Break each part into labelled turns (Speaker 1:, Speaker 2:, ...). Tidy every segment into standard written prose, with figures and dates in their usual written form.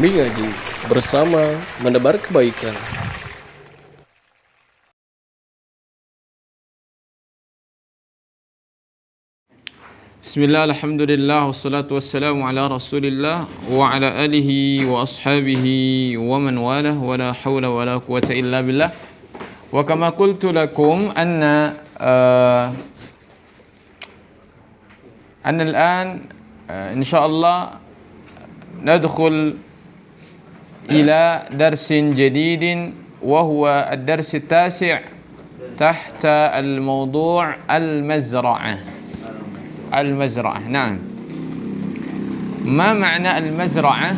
Speaker 1: Mengaji bersama menebar kebaikan.
Speaker 2: Bismillah, alhamdulillah, wassalatu wassalamu ala rasulillah wa ala alihi wa ashabihi wa man walah wa la hawla wa la quwata illa billah. Wa kama qultu lakum anna الآن إن شاء الله ندخل إلى درس جديد وهو الدرس التاسع تحت الموضوع المزرعة. نعم. ما معنى المزرعة؟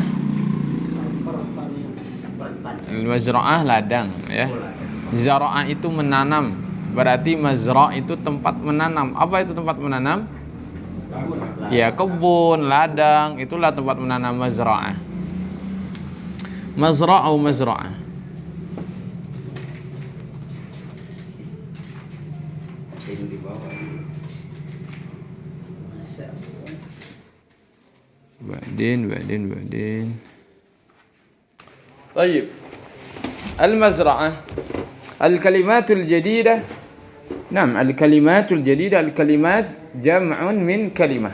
Speaker 2: المزرعة ladang ya. Zara'ah itu menanam. Berarti mazra' itu tempat menanam. Apa itu tempat menanam? Ya, kebun, ladang, itulah tempat menanam mazra'ah. Mazra'ah atau mazra'ah. بعدين طيب المزرعة الكلمات الجديدة. نعم، الكلمات الجديدة الكلمات جمع من كلمة.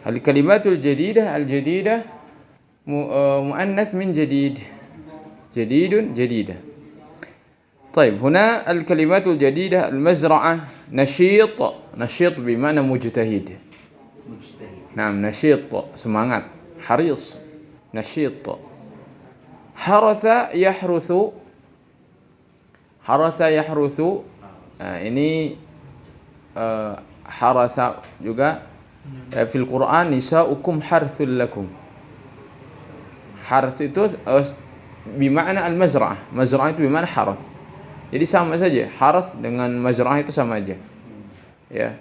Speaker 2: الكلمات الجديدة مؤنث من جديد جديدة. طيب هنا الكلمات الجديدة المزرعة نشيط بمعنى مجتهد. نعم، نشيط semangat. حريص نشيط. حرس يحرث. Ini harasa juga fil Quran, nisa'ukum harthul lakum. Harth itu bimakna al-mazra'ah. Mazra'ah itu bimakna harth. Jadi sama saja, harth dengan mazra'ah itu sama aja. Ya.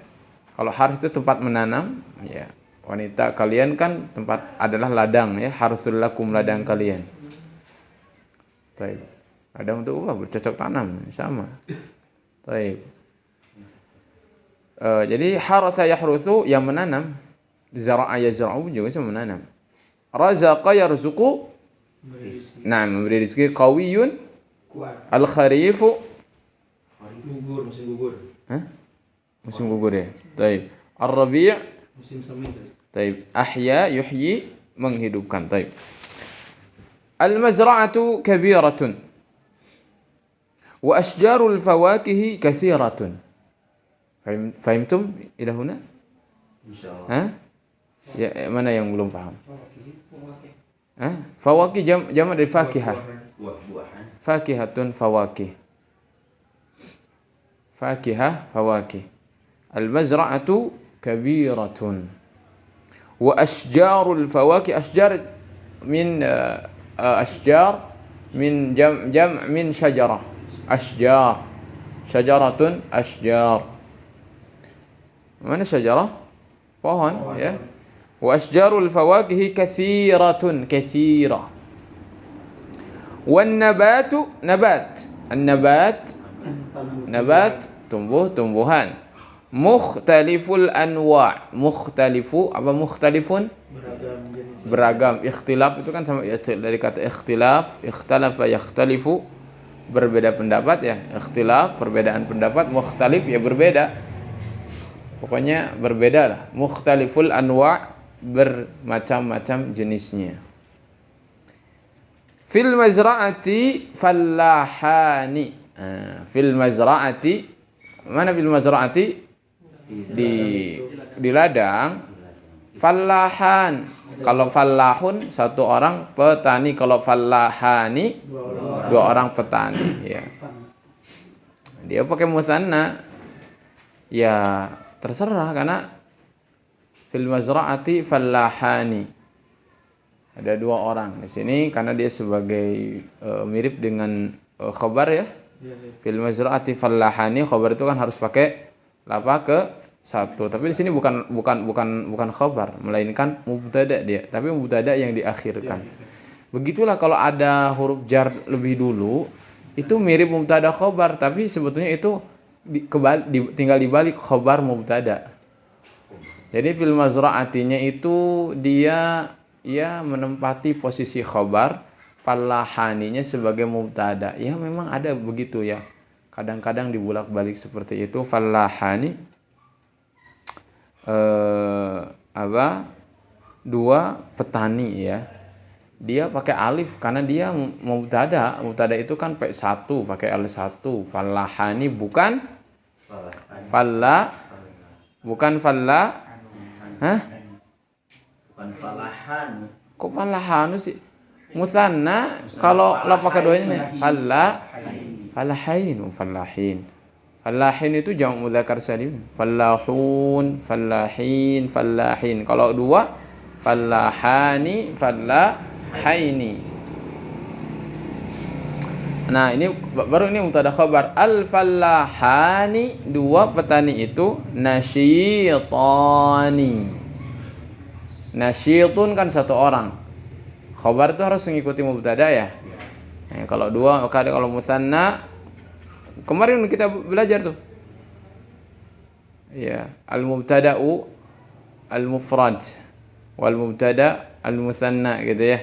Speaker 2: Kalau harth itu tempat menanam, ya. Wanita kalian kan tempat adalah ladang ya, harthul lakum, ladang kalian. Baik. Ladang untuk apa? Bercocok tanam, sama. Baik. Jadi harasa yahrusu yang menanam, zara'a yazra'u juga sama menanam. Razaqa yarzuqu, nah memberi rezeki. Qawiyun, al-kharifu, musim gugur ya. Taib. Ar-rabi', musim semi. Taib. Ahya yuhyi, menghidupkan. Taib. Al-mazra'atu kabiratun wa ashjarul fawakihi kathiratun. Fahimtum ila huna? Insyaallah. Ya, mana yang belum paham? Fawakih jama' dari fakihah. Fakihatun fawakih. Fakihah fawakih. Al-mazra'atu kabiratun. Wa ashjarul fawakih, ashjar min ashjar min jam' min syajarah. Ashjar. Syajaratun ashjar. Mana syajarah? Pohon ya. Wa asjarul fawakihi kathiratun, kathira. Wan nabatu, nabat. An-nabat, nabat, tumbuhan. Mukhtaliful anwa'. Mukhtalifu, apa mukhtalifun? Beragam. Ikhtilaf itu kan sama dari kata ikhtilaf, ikhtalafa yakhtalifu, berbeda pendapat ya. Ikhtilaf, perbedaan pendapat. Mukhtalif ya berbeda. Pokoknya berbeda lah. Mukhtaliful anwa', bermacam-macam jenisnya. Fil mazra'ati fallahani. Fil mazra'ati, mana fil mazra'ati? Di ladang. Fallahan. Kalau fallahun satu orang petani, kalau fallahani dua orang petani ya. Dia pakai musanna. Ya terserah, karena fil mazra'ati fallahani. Ada dua orang di sini karena dia sebagai mirip dengan khabar ya. Fil mazra'ati fallahani, khabar itu kan harus pakai lafaz ke satu. Tapi di sini bukan khabar, melainkan mubtada dia. Tapi mubtada yang diakhirkan. Begitulah kalau ada huruf jar lebih dulu, itu mirip mubtada khabar, tapi sebetulnya itu tinggal dibalik khabar mubtada. Jadi fil mazra'atinya itu dia ia menempati posisi khobar, fallahaninya sebagai mubtada. Ya memang ada begitu ya. Kadang-kadang dibulak-balik seperti itu. Fallahani dua petani ya. Dia pakai alif karena dia mubtada. Mubtada itu kan P1 pakai L1. Fallahani bukan bukan hah?
Speaker 3: Bukan falahan.
Speaker 2: Kok falahanu sih? Musanna kalau la pakai duanya falahin. Fallahin itu jamak mudzakkar salim. Fallahun, fallahin, fallahin. Kalau dua fallahani, fallahaini. Nah, ini baru ini mubtada khabar. Al-fallahani, dua petani itu nasyitani. Nasyitun kan satu orang. Khabar itu harus mengikuti mubtada ya. Nah, kalau dua, kalau musanna kemarin kita belajar tuh. Ya, al-mubtada'u al-mufrad wal mubtada al-musanna gitu ya.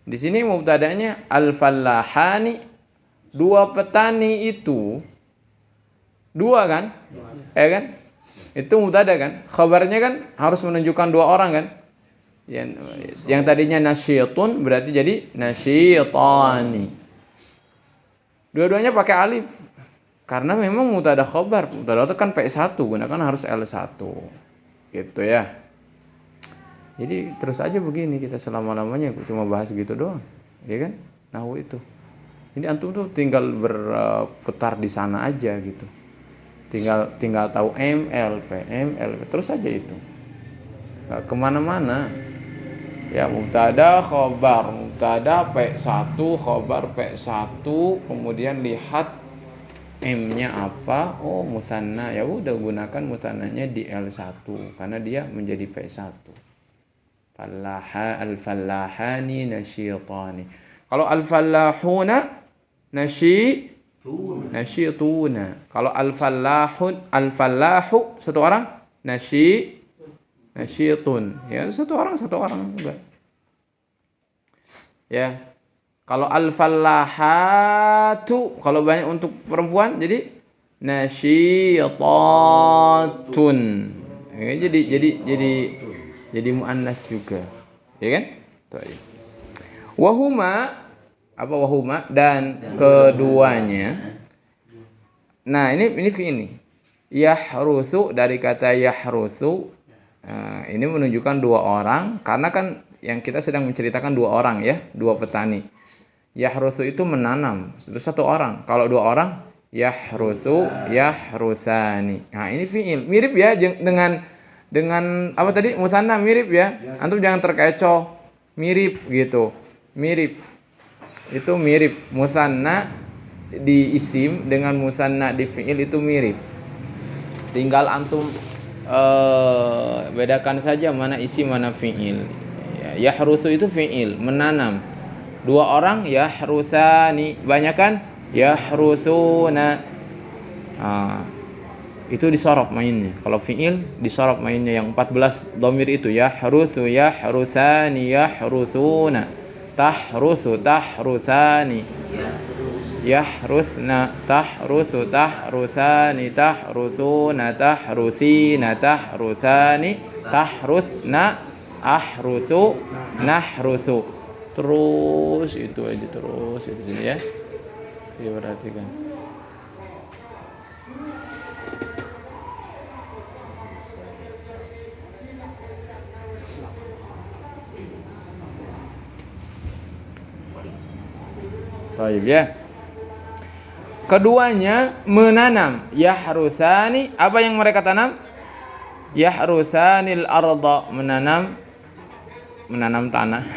Speaker 2: Di sini mubtadanya al-fallahani, dua petani itu. Dua kan? Ya kan? Itu mubtada kan? Khabarnya kan harus menunjukkan dua orang kan? Yang tadinya nasyitun berarti jadi nasyitani. Dua-duanya pakai alif. Karena memang mubtada khabar. Mubtada itu kan P1, gunakan harus L1. Gitu ya. Jadi terus aja begini kita selama-lamanya cuma bahas gitu doang. Ya kan? Nahwu itu. Ini antum tuh tinggal berputar di sana aja gitu. Tinggal tahu MLP terus aja itu. Nggak kemana-mana. Ya mubtada khobar, mubtada P1, khobar P1, kemudian lihat M-nya apa? Oh musanna, ya udah gunakan musannanya di L1 karena dia menjadi P1. Al-fallahani nasyitani. Kalau al-fallahuna nasyituna. Kalau al-fallahu satu orang nasyitun. Ya, satu orang juga. Ya. Kalau al-fallahatu kalau banyak untuk perempuan jadi nasyitatun. Ya, jadi muannas juga. Ya kan? Baik. Wahuma dan keduanya. Nah, ini fi'il. Yahrusu dari kata yahrusu. Ini menunjukkan dua orang karena kan yang kita sedang menceritakan dua orang ya, dua petani. Yahrusu itu menanam, itu satu orang. Kalau dua orang yahrusu, yahrusani. Nah, ini fi'il. Mirip ya dengan apa tadi? Musanna mirip ya. Antum jangan terkecoh. Mirip gitu. Mirip. Itu mirip. Musanna di isim dengan musanna di fi'il itu mirip. Tinggal antum bedakan saja mana isim mana fi'il. Ya, yahrusu itu fi'il, menanam. Dua orang yahrusani, banyak kan? Yahrusuna. Itu disorof mainnya. Kalau fi'il disorof mainnya yang 14 dhamir itu yahrusu, yahrusani, yahrusuna. Tahrusu, tahrusani. Yahrusna, tahrusu, tahrusani, tahrusuna, tahrusina, tahrusani, tahrusna, ahrusu, nahrusu. Terus itu aja terus itu sini ya. Diperhatikan. Baik ya. Keduanya menanam. Yahrusani, apa yang mereka tanam? Yahrusanil arda, menanam tanah.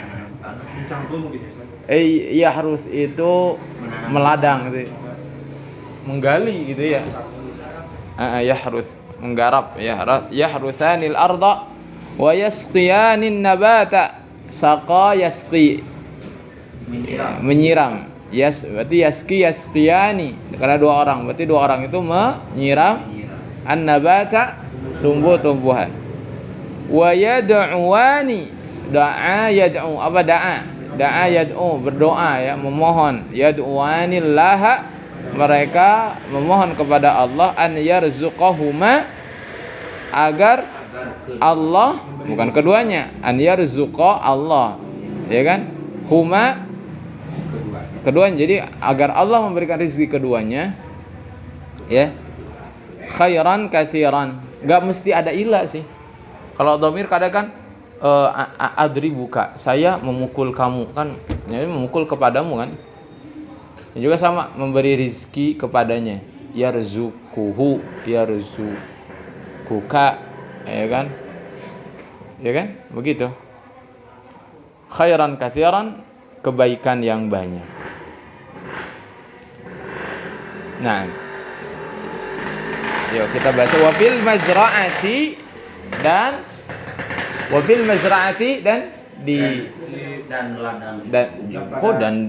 Speaker 2: Yahrus itu meladang gitu. Menggali gitu ya. Yahrus, menggarap ya. Yahrusanil arda wa yasqiyanin nabata. Saqa yasqi. Menyiram. Berarti yasqiyani karena dua orang, berarti dua orang itu menyiram an-nabata, tumbuh-tumbuhan. Wa yad'uwani, Da'a yad'u, apa da'a? Da'a yad'u, berdoa ya, memohon. Yad'uanillaha, mereka memohon kepada Allah an yarzuqahuma, agar Allah, bukan keduanya, an yarzuqa Allah, ya kan? Huma, keduanya. Jadi agar Allah memberikan rezeki keduanya, ya. Khairan katsiran. Enggak mesti ada ilah sih. Kalau dhamir kadang kan adribuka, saya memukul kamu kan, jadi memukul kepadamu kan. Juga sama memberi rizki kepadanya, yarzuquhu, yarzuquka, ya kan? Ya kan? Begitu. Khairan katsiran, kebaikan yang banyak. Nah, yuk kita baca wafil mazraati, dan wafil mazraati, dan di
Speaker 3: dan ladang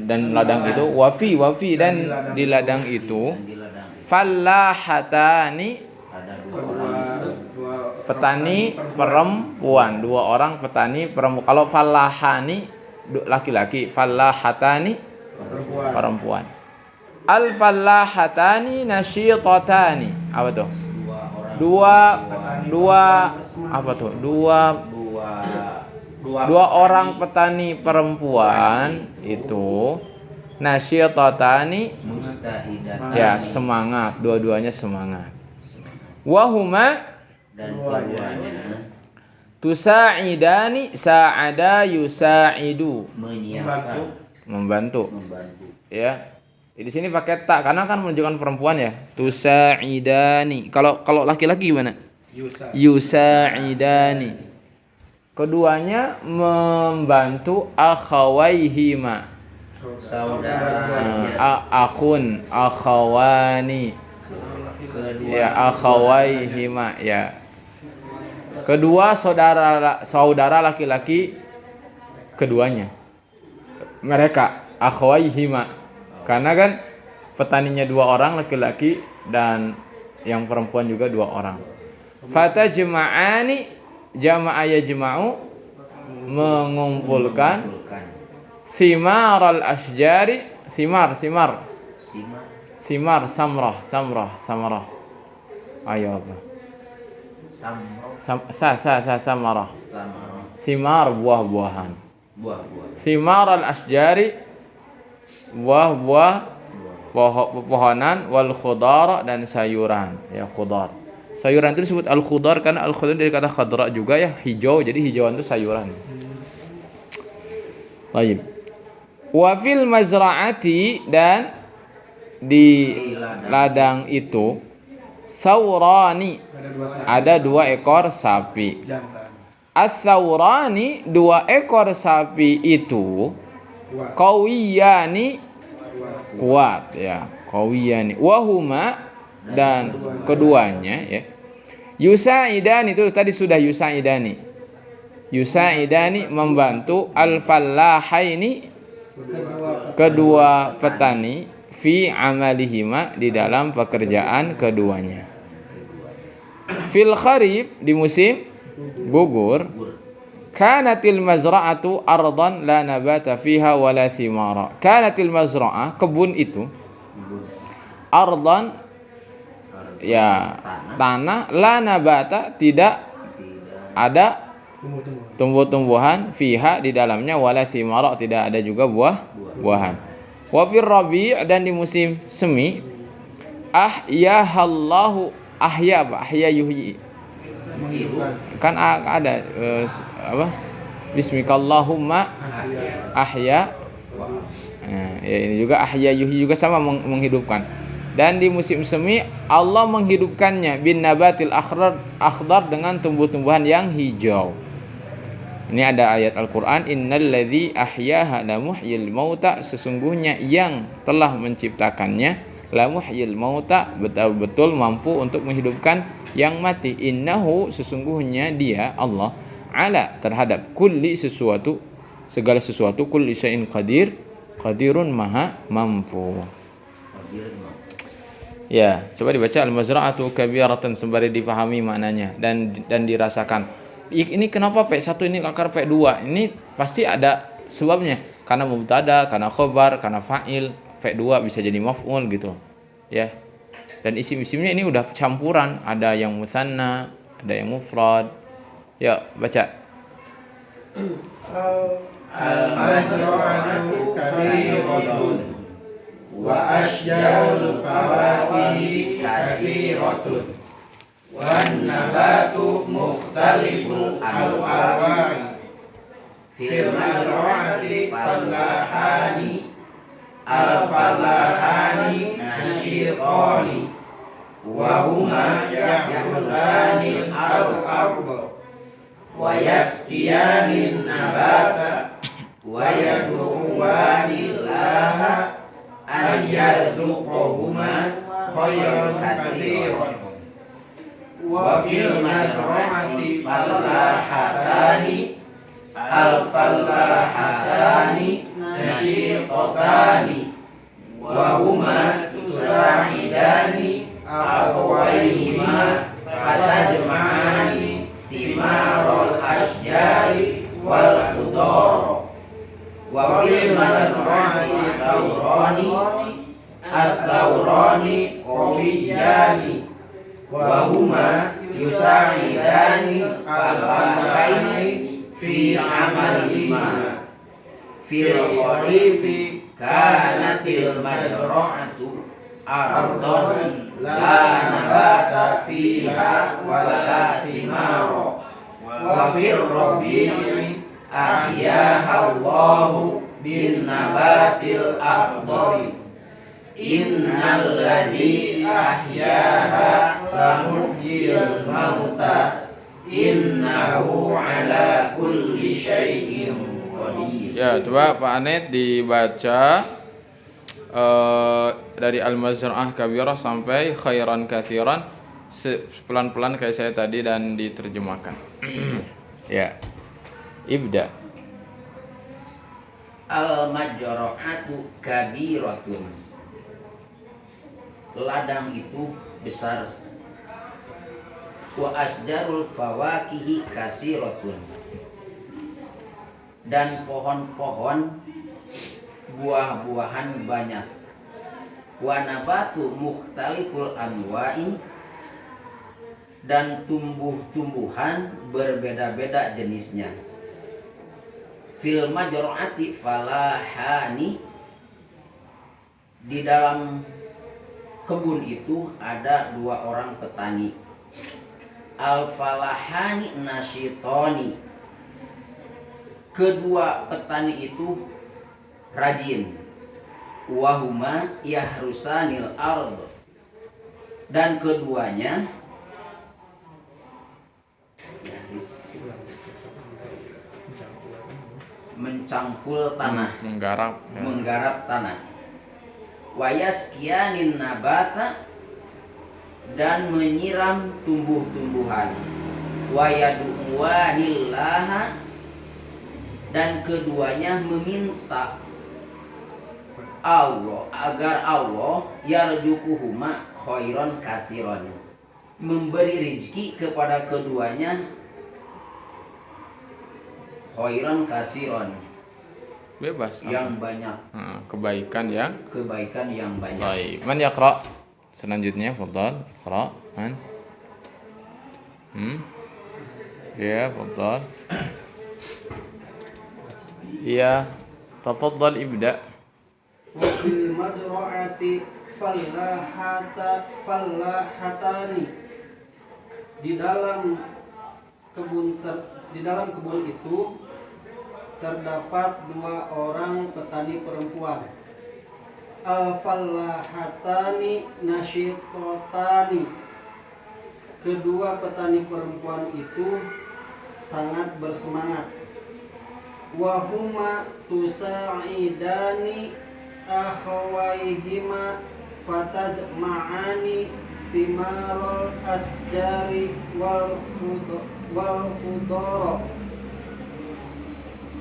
Speaker 2: dan ladang itu wafi dan di ladang itu fallahatani,
Speaker 3: ada dua orang
Speaker 2: petani perempuan, dua orang petani perempuan. Kalau fallahani laki-laki, fallahatani perempuan. Al fallahatani nasyitatani, apa tuh? Dua apa tuh? Dua orang petani perempuan itu nasyitatani,
Speaker 3: mustahidatani,
Speaker 2: ya semangat, dua-duanya semangat. Wahuma,
Speaker 3: dan keduanya
Speaker 2: tusa'idani, sa'ada yusa'idu,
Speaker 3: menyiapkan,
Speaker 2: membantu.
Speaker 3: membantu.
Speaker 2: Ya. Di sini pakai tak karena kan menunjukkan perempuan ya. Tusa'idani. Kalau laki-laki gimana? Yusa'idani. Keduanya membantu akhawaihima.
Speaker 3: Saudara,
Speaker 2: Akhun, akhawani.
Speaker 3: kedua
Speaker 2: Ya, akhawaihima ya. Kedua saudara laki-laki keduanya. Mereka akhawaihima. Karena kan petaninya dua orang laki-laki dan yang perempuan juga dua orang. Fatajma'ani, jama'a yajma'u, mengumpulkan simaral asjari, simar samrah. Ayo apa? Samarah. Simar, buah-buahan. Simaral asjari, buah-buah pepohonan, wal khudar, dan sayuran, ya khudar. Sayuran itu disebut al khudar karena al khudar dari kata khadra juga ya, hijau, jadi hijauan itu sayuran. Baik. Wa fil mazra'ati, dan di ladang itu saurani, ada dua ekor sapi. As-saurani, dua ekor sapi itu qawiyani, kuat ya, qawiyani. Wahuma, dan keduanya ya, yusa'idani, itu tadi sudah yusa'idani. Yusa'idani membantu al-fallahaini, kedua petani, fi amalihima, di dalam pekerjaan keduanya. Fil kharif, di musim gugur, kanatil mazra'atu ardan la nabata fiha wala simara. Kanatil mazra'ah, kebun itu, ardan, ya tanah, la nabata, tidak ada tumbuh-tumbuhan, fiha, di dalamnya, wala simara, tidak ada juga buah-buahan. Wa fir rabi', dan di musim semi, ahyahallahu, ahya apa? Ahya yuhyi. Kan ada apa? Bismikallahumma ahya. Nah, ya ini juga ahya yuhyi, juga sama menghidupkan. Dan di musim semi Allah menghidupkannya bin nabatil akhdar, dengan tumbuh-tumbuhan yang hijau. Ini ada ayat Al-Qur'an, innallazi ahyaha la muhyil mauta, sesungguhnya yang telah menciptakannya, la muhyil mauta, betul-betul mampu untuk menghidupkan yang mati. Innahu, sesungguhnya dia Allah, ala, terhadap kulli sesuatu, segala sesuatu, kulli syai'in qadir, qadirun, maha mampu. Ya, coba dibaca al-mazra'atu kabiratan sembari difahami maknanya dan dirasakan. ini kenapa P1 ini akar P2? Ini pasti ada sebabnya. Karena mubtada, karena khobar, karena fa'il. P2 bisa jadi maf'ul gitu. Ya. Dan isim-isimnya ini udah campuran, ada yang musanna, ada yang mufrad. Ya, baca.
Speaker 4: Al-mazra'atu kabiratun wa asjarul fawakihi kasiratun wan nabatu mukhtaliful alwani fil mazra'ati fallahani al-fallahani nasyitani wa huma yahrusani al-ardh wa yaskiyanin nabata wa yad'uwanillaha an yarzuqahuma khairan katsiran wa fil mazra'ati fallahatani al-fallahatani nasyitatani wa huma tusa'idani akhawayhima fatajma'ani simarul asjari wal khudara wa fil mazra'ati as-sawrani qawiyani wa huma yusa'idani al-fahaini fi amalihima fil kharifi kanatil mazra'atu ardon la nabata fiha wa la simara wa fir rabi'i ahyaha Allahu bin nabatil akhdari innal ladzi ahyaha lamuhyil mauta innahu ala kulli syai'in qadir.
Speaker 2: Ya, coba Pak Anet dibaca dari al-mazra'ah kabirah sampai khairan katsiran pelan-pelan kayak saya tadi dan diterjemahkan. Ya. Ibda.
Speaker 3: Al-majra'atu kabiratun. Ladang itu besar. Wa asjarul fawakihi kasiratun. Dan pohon-pohon buah-buahan banyak. Wa nabatu mukhtaliful anwa'i. Dan tumbuh-tumbuhan berbeda-beda jenisnya. Fil majra'ati falahani. Di dalam kebun itu ada 2 orang petani. Al-falahani nasyitani. Kedua petani itu rajin. Wahuma yahrusanil ard. Dan keduanya mencangkul tanah, menggarap tanah. Wayaskiyanin nabata. Dan menyiram tumbuh-tumbuhan. Wayadu'wanillaha. Dan keduanya meminta Allah agar Allah yarjukuhuma khairan katsiran, memberi rezeki kepada keduanya khairan katsiran,
Speaker 2: bebas
Speaker 3: yang banyak,
Speaker 2: kebaikan yang
Speaker 3: banyak.
Speaker 2: Baik, man yaqra selanjutnya, fadhal iqra man. Ya, fadhal. Iya, tafadhal ibda.
Speaker 4: Wa fil majra'ati fallahatani. Di dalam kebun itu terdapat 2 orang petani perempuan. Al-fallahatani nasyitatani. Kedua petani perempuan itu sangat bersemangat. Wahuma tusa'idani akhawayhima fatajma'ani thimarul asjari wal khudara.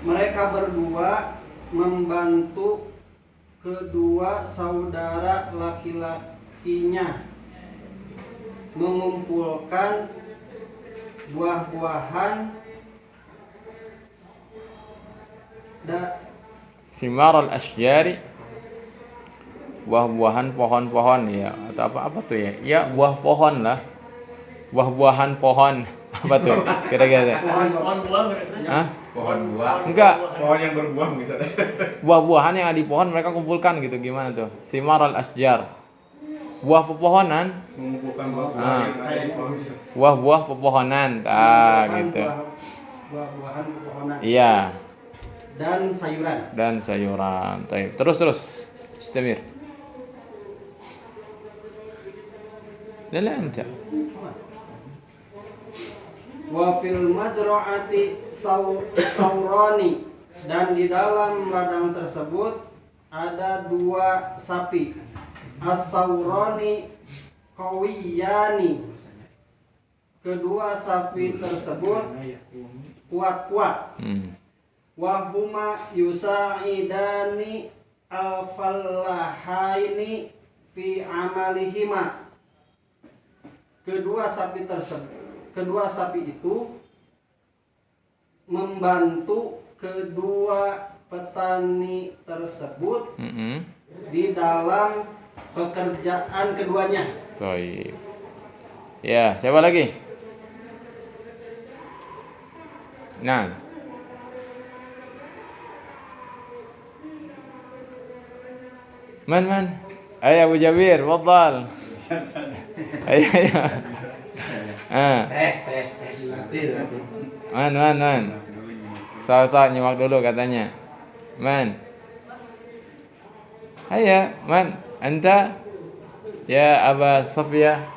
Speaker 4: Mereka berdua membantu kedua saudara laki-lakinya mengumpulkan buah-buahan
Speaker 2: Simar al-asyjari, buah-buahan pohon-pohon ya, atau apa tuh ya? Ya buah pohon lah, buah-buahan pohon apa tuh? Kira-kira?
Speaker 3: Pohon buah
Speaker 2: Hah?
Speaker 3: Pohon buah.
Speaker 2: Enggak,
Speaker 5: Pohon yang berbuah misalnya.
Speaker 2: buah-buahan yang ada di pohon mereka kumpulkan gitu, gimana tuh? Simar al-asyjar, buah pepohonan,
Speaker 5: Mengumpulkan buah-buah
Speaker 2: Ah.
Speaker 5: yang ada di pohon.
Speaker 2: buah-buah pepohonan, gitu.
Speaker 4: buah-buahan pepohonan
Speaker 2: Iya,
Speaker 4: dan sayuran.
Speaker 2: dan sayuran. Terus, istimir. La anta.
Speaker 4: Wa fil majra'ati saurani, dan di dalam ladang tersebut ada 2 sapi. As-saurani qawiyani, kedua sapi tersebut kuat-kuat. Wa huma yusa'idani al-fallahaini fi amalihima. Kedua sapi itu membantu kedua petani tersebut di dalam pekerjaan keduanya.
Speaker 2: Baik. Ya, siapa lagi? Nah. Man. Ayo Abu Jabir, fadhal. Ayo.
Speaker 3: Tes.
Speaker 2: Man. Salah nyimak dulu katanya. Man. Ayo, man. Anta ya Aba Safia.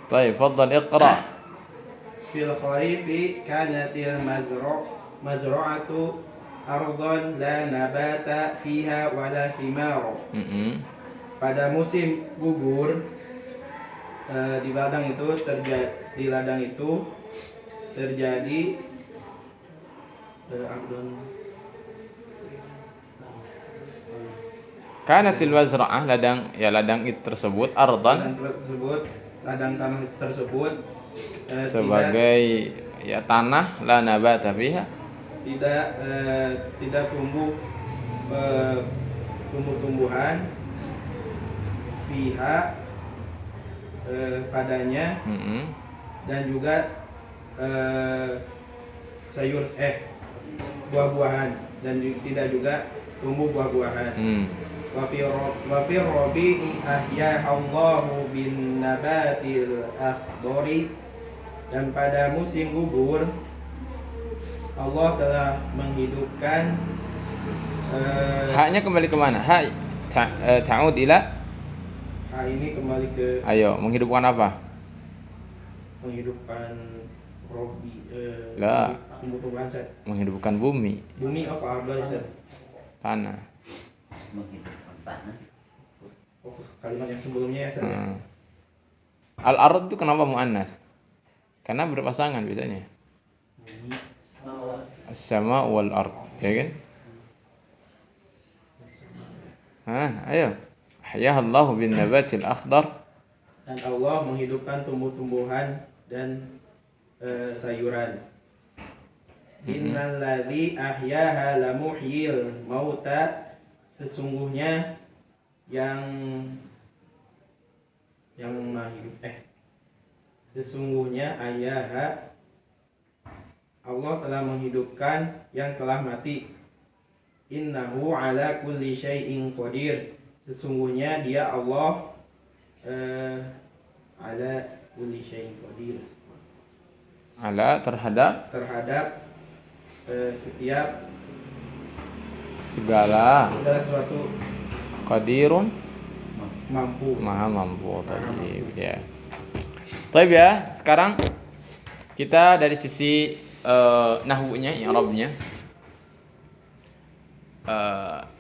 Speaker 2: طيب تفضل اقرأ.
Speaker 6: في الخريف كانت المزرعة أرضا لا نبات فيها ولا ثمار. Pada musim gugur di ladang itu terjadi
Speaker 2: Kanatil mazra'ah, ladang itu tersebut ardan,
Speaker 6: ladang tanah tersebut
Speaker 2: sebagai ya tanah la nabata fiha,
Speaker 6: tidak tumbuh tumbuh-tumbuhan fiha padanya, dan juga buah-buahan, dan tidak juga tumbuh buah-buahan. Wa fi rabi'i ahya Allahu bin nabatil akhdari, dan pada musim gugur Allah telah menghidupkan
Speaker 2: haknya kembali ke mana? Hak ta'ud ila,
Speaker 6: ini kembali ke
Speaker 2: ayo menghidupkan apa?
Speaker 6: menghidupkan
Speaker 2: La.
Speaker 6: tumbuh-tumbuhan,
Speaker 2: Menghidupkan bumi,
Speaker 6: bumi ke ardh ya,
Speaker 2: tanah.
Speaker 3: Menghidupkan tanah.
Speaker 6: Kalimat yang sebelumnya ya,
Speaker 2: Al-ard itu kenapa muannas? Karena berpasangan biasanya. As-sama wal ard, ya kan? Ayo. Ahyahallahu bin nabatil akhdar.
Speaker 6: Dan Allah menghidupkan tumbuh-tumbuhan dan sayuran. Innalladzi ahyaha lamuhyil mauta, sesungguhnya sesungguhnya ayaha, Allah telah menghidupkan yang telah mati. Innahu ala kulli syai'in qadir, sesungguhnya dia Allah ala kulli syai'in qadir,
Speaker 2: Ala terhadap
Speaker 6: setiap
Speaker 2: segala
Speaker 6: sesuatu,
Speaker 2: qadirun,
Speaker 6: mampu.
Speaker 2: maha mampu. Tayyib ya. Tayyib ya. Sekarang kita dari sisi nahwunya, i'rabnya.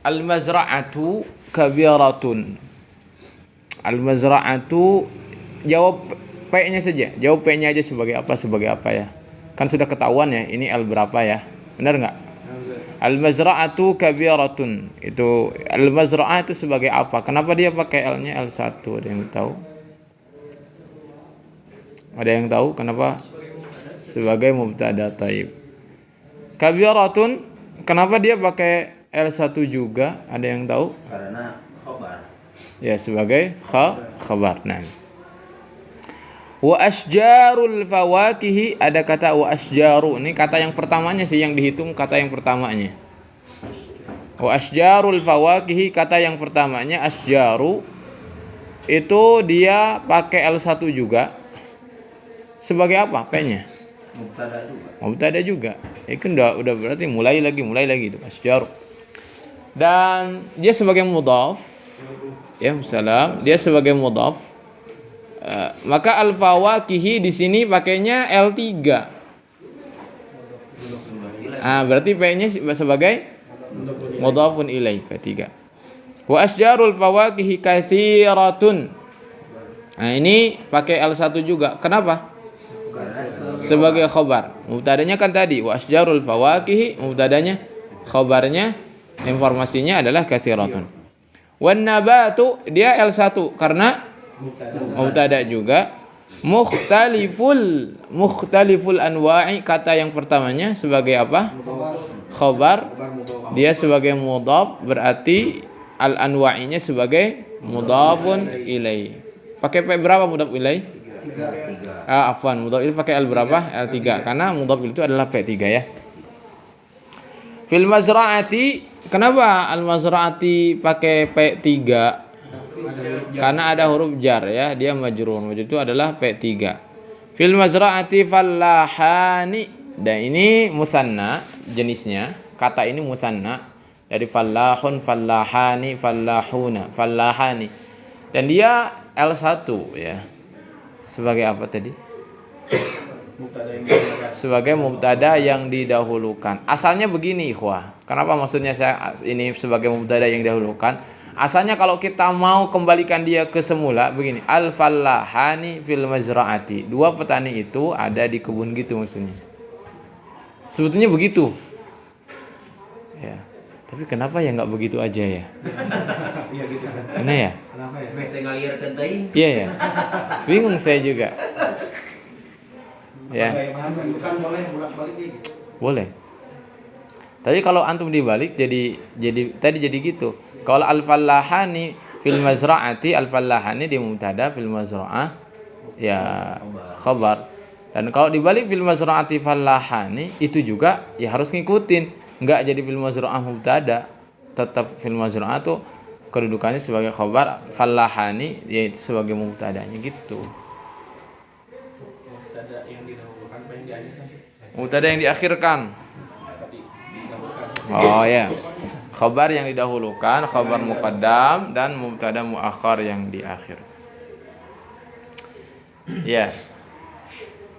Speaker 2: Al-mazra'atu kabiratun. Al-mazra'atu, jawab P-nya saja. Jawab P-nya aja sebagai apa ya. Kan sudah ketahuan ya, ini L berapa ya. Benar enggak? Al-mazra'atu kabiratun. Itu al-mazra'ah itu sebagai apa? Kenapa dia pakai L-nya L1? Ada yang tahu? Ada yang tahu kenapa? sebagai mubtada. Taib. Kabiratun, kenapa dia pakai L1 juga? Ada yang tahu?
Speaker 3: Karena khobar.
Speaker 2: Ya, sebagai khabar. Nah. Wa asjarul fawakihi, ada kata wa asjaru. Ini kata yang pertamanya sih yang dihitung, kata yang pertamanya. Wa asjarul fawakihi, kata yang pertamanya asjaru itu dia pakai L1 juga. Sebagai apa? P-nya? Mubtada juga. Itu udah berarti mulai lagi itu asjaru. Dan dia sebagai mudhaf. Ya, salam. Dia sebagai mudhaf. Maka al-fawakihi di sini pakainya L3. Berarti P-nya sebagai mudhafun ilaih, P3. Wa asjarul fawakihi katsiratun. Nah, ini pakai L1 juga. Kenapa? Sebagai khabar. Mubtadanya kan tadi wa asjarul fawakihi, mubtadanya, khabarnya, informasinya adalah katsiratun. Wan nabatu dia L1 karena mubtada juga. Mukhtaliful anwa'i, kata yang pertamanya sebagai apa? Khabar. Dia sebagai mudhaf, berarti al anwa'inya sebagai mudhafun ilaih. Pakai P berapa mudhaf ilaih? 3. Afwan, mudhaf ilaih pakai L berapa? L3 karena mudhaf itu adalah P3 ya. Fil mazra'ati, kenapa al mazra'ati pakai P3? Karena ada huruf jar ya, dia majrur. Majrur itu adalah P3. Fil mazra'ati fallahani. Dan ini musanna jenisnya. Kata ini musanna dari fallahun, fallahani, fallahuna, fallahani. Dan dia L1 ya. Sebagai apa tadi? Sebagai mubtada yang didahulukan. Asalnya begini, ikhwah. Kenapa maksudnya saya ini sebagai mubtada yang didahulukan? Asalnya kalau kita mau kembalikan dia ke semula begini, al-fallahani fil mazra'ati. Dua petani itu ada di kebun gitu maksudnya. Sebetulnya begitu. Ya. Tapi kenapa ya nggak begitu aja ya?
Speaker 6: Iya gitu kan.
Speaker 2: Mana ya?
Speaker 6: Kenapa ya?
Speaker 3: Tinggal liar kentai.
Speaker 2: Iya ya. Bingung saya juga. Ya.
Speaker 4: Gaya bahasa bukan boleh bolak-balik gitu.
Speaker 2: Boleh. Tapi kalau antum dibalik jadi tadi jadi gitu. Kalau al-fallahani fil mazra'ati, al-fallahani di mubtada, fil mazra'ah ya khabar. Dan kalau dibalik fil mazra'ati fallahani itu juga ya harus ngikutin. Enggak jadi fil mazra'ah mubtada, tetap fil mazra'ah tuh kedudukannya sebagai khabar, fallahani yaitu sebagai mubtadanya gitu.
Speaker 6: Mubtada yang didahulukan apa yang diakhirkan?
Speaker 2: Mubtada yang diakhirkan.
Speaker 6: Tadi didahulukan.
Speaker 2: Oh ya. Khabar yang didahulukan, khabar muqaddam dan mubtada muakhar yang di akhir. Ya.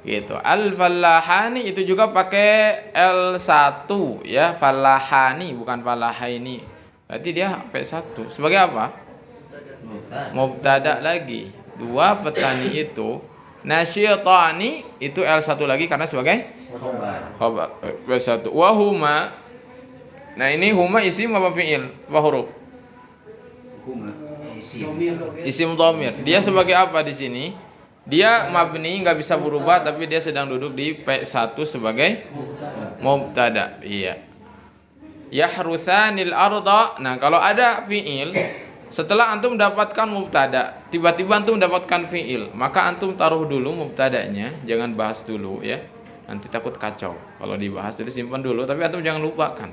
Speaker 2: Gitu. Al-fallahani itu juga pakai L1 ya, fallahani bukan fallahaini. Berarti dia P1. Sebagai apa? Mubtada lagi. Dua petani itu nasyitani itu L1 lagi karena sebagai khabar. P1. Wa huma. Nah ini huma isim apa fi'il? Apa huruf? Isim dhamir. Dia sebagai apa di sini? Dia mabni, nggak bisa berubah, tapi dia sedang duduk di P1 sebagai mubtada. Iya. Yahrusanil arda. Nah kalau ada fi'il, setelah antum mendapatkan mubtada, tiba-tiba antum mendapatkan fi'il, maka antum taruh dulu mubtadanya, jangan bahas dulu ya. Nanti takut kacau. Kalau dibahas jadi simpan dulu, tapi antum jangan lupakan.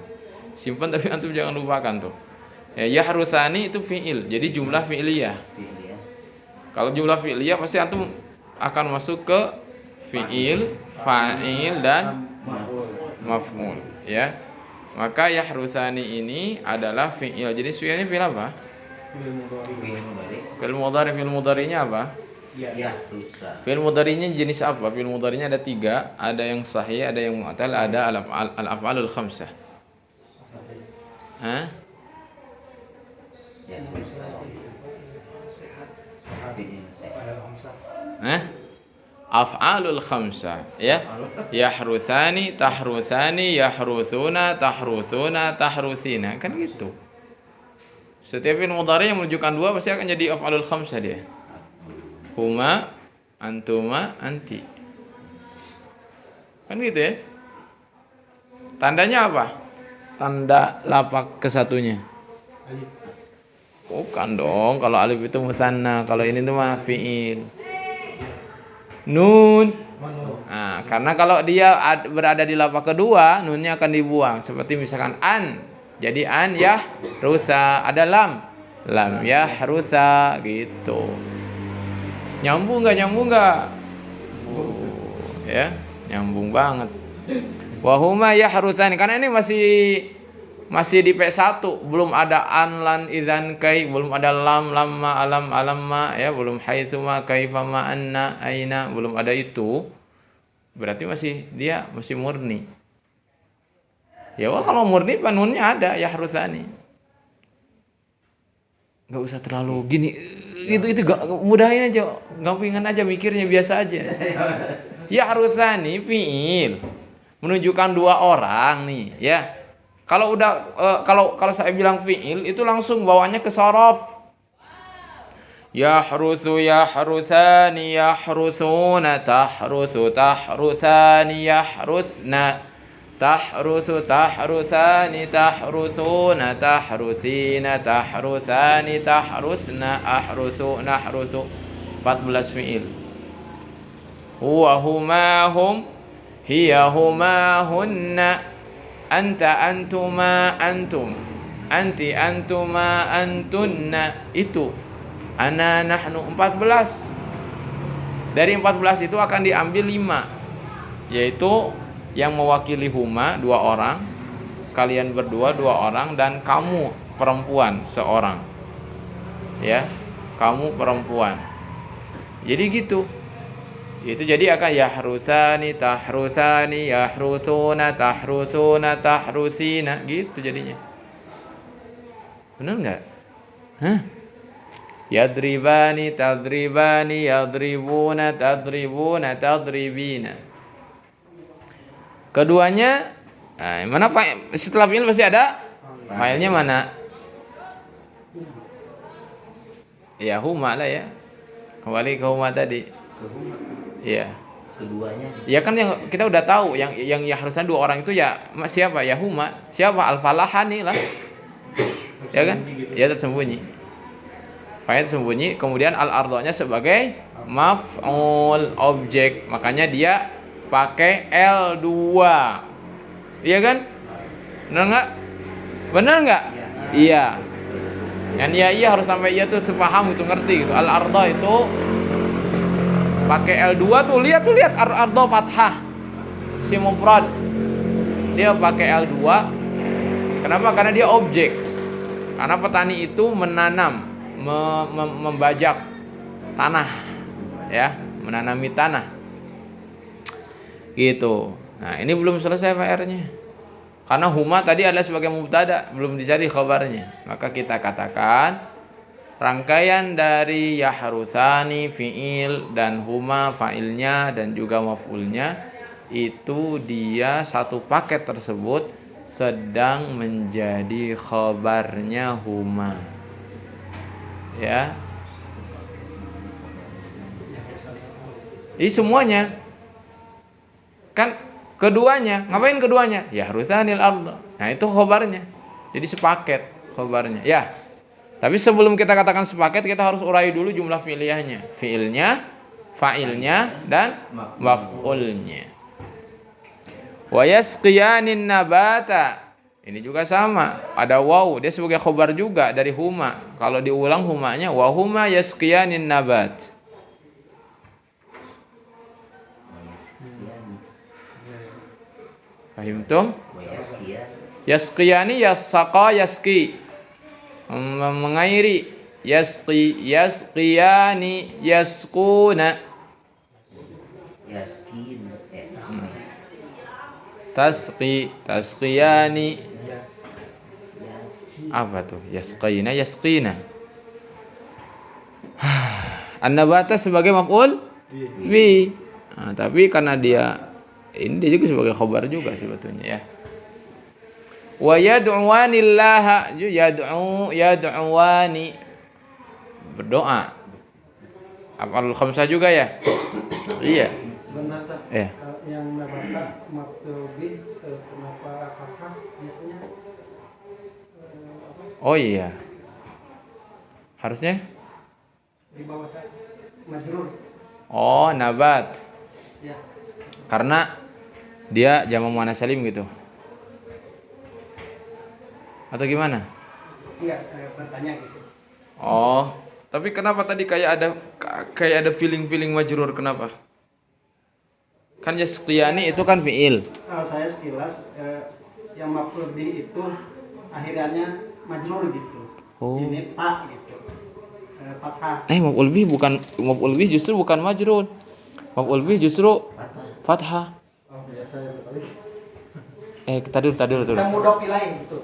Speaker 2: Simpan tapi antum jangan lupakan tuh. Ya yahrusani itu fi'il. Jadi jumlah fi'liyah. Kalau jumlah fi'liyah pasti antum akan masuk ke fi'il, fa'il dan maf'ul, ya. Maka yahrusani ini adalah fi'il. Jadi fi'ilnya fi'il apa? Fi'il mudhari. Fi'il mudharinya apa? Fi'il mudharinya jenis apa? Fi'il mudharinya ada 3, ada yang sahih, ada yang mu'tal, ada al-af'alul khamsah. Hah? Af'alul khamsah ya. Yahruthani, tahruthani, yahruthuna, tahruthuna, tahrusina. Kan gitu. Setiap fi'il mudhari yang menunjukkan 2 pasti akan jadi af'alul khamsah dia. Huma, antuma, anti. Kan gitu ya. Tandanya apa? Tanda lapak kesatunya. Bukan dong, kalau alif itu musanna, kalau ini tuh mah fiil. Nun. Nah, karena kalau dia berada di lapak kedua, nunnya akan dibuang. Seperti misalkan an. Jadi an yah rusa, ada lam. Lam yah rusa gitu. Nyambung nggak? Ya, nyambung banget. Wahuma yahrusani, karena ini masih di P1, belum ada an lan idzan kai, belum ada lam lamma alam alamma ya, belum haitsuma kaifama anna aina, belum ada itu. Berarti dia masih murni. Ya wah, kalau murni panunnya ada yahrusani. Enggak usah terlalu gini itu mudahin aja, gampingan aja mikirnya, biasa aja. Yahrusani fiil menunjukkan dua orang nih ya. Kalau udah kalau saya bilang fiil itu langsung bawanya ke sorof. Yahrusu yahrusani yahrusuna tahrusu tahrusani yahrusna tahrusu tahrusani tahrusuna tahrusina tahrusani tahrusna ahrusu nahrusu. 14 fiil. Huwa huma hum hiya huma hunna anta antuma antum anti antuma antunna. Itu ana nahnu 14. Dari 14 itu akan diambil 5, yaitu yang mewakili huma 2 orang, kalian berdua 2 orang, dan kamu perempuan seorang. Ya, kamu perempuan. Jadi gitu. Itu jadi akan yahrusani tahrusani yahrusuna tahrusuna tahrusina gitu jadinya. Benar enggak? Hah? Yadribani tadribani yadribuna tadribuna tadribina. Keduanya, mana fa'il? Setelah fi'il pasti ada fa'ilnya mana? Ya huma lah ya. Kembali ke huma tadi. Iya.
Speaker 3: Keduanya.
Speaker 2: Ya kan yang kita udah tahu yang harusnya 2 orang itu ya siapa? Ya huma. Siapa? Al-falahani lah. Ya kan? Ya tersembunyi. Fa'il tersembunyi, kemudian al-ardhanya sebagai maf'ul objek. Makanya dia pakai L2. Iya kan? Benar enggak? Benar enggak? Iya. Yang iya harus sampai iya tuh sepaham itu, ngerti gitu. Al-ardha itu pakai L2 tuh, lihat al-ardha fathah. Si mufrad. Dia pakai L2. Kenapa? Karena dia objek. Karena petani itu menanam, membajak tanah, ya, menanami tanah. Gitu. Nah, ini belum selesai PR-nya. Karena huma tadi adalah sebagai mubtada, belum dicari khabarnya. Maka kita katakan rangkaian dari yahrusani fi'il dan huma fa'ilnya dan juga maf'ulnya itu dia satu paket tersebut sedang menjadi khabarnya huma. Ya. Ini semuanya. Kan keduanya, ngapain keduanya? Yahrusanil ardh. Nah, itu khobarnya. Jadi sepaket khobarnya. Ya. Tapi sebelum kita katakan sepaket, kita harus urai dulu jumlah fi'liyahnya. Fi'ilnya, fa'ilnya, dan maf'ulnya. Wa yasqiyanin nabata. Ini juga sama. Ada waw, dia sebagai khobar juga dari huma. Kalau diulang humanya, wa huma yasqiyanin nabat. Fahimtum? Yasqiyani yassaqa yaski. Mengairi. Yasqiyani yasquna. Tasqiyani. Apa tuh? Yasqina yasqina. An-nabata sebagai maf'ul bi. Nah, tapi karena dia juga sebagai khobar juga sebetulnya ya. Wa yad'uwanillaha, yad'uwani berdoa. Af'alul khamsah juga ya? Iya.
Speaker 4: Sebentar, Pak.
Speaker 2: Iya.
Speaker 4: Kalau yang nabata maktubi kenapa fathah biasanya
Speaker 2: Oh iya. Harusnya?
Speaker 4: di bawah majrur
Speaker 2: Oh, nabat.
Speaker 4: ya.
Speaker 2: Karena dia jamak muannats salim gitu. Atau gimana?
Speaker 4: Enggak, saya bertanya gitu.
Speaker 2: Oh, tapi kenapa tadi kayak ada feeling majrur, kenapa? Kan yasqiyani itu kan fiil.
Speaker 4: Saya sekilas yang maf'ul bih itu akhirannya majrur gitu.
Speaker 2: Oh.
Speaker 4: Ini tak gitu. Fathah.
Speaker 2: Maf'ul bih justru bukan majrur. Maf'ul bih justru fathah.
Speaker 4: Oh, biasa ya betul.
Speaker 2: Tadi dulu.
Speaker 4: Kita mudhof ilaih gitu.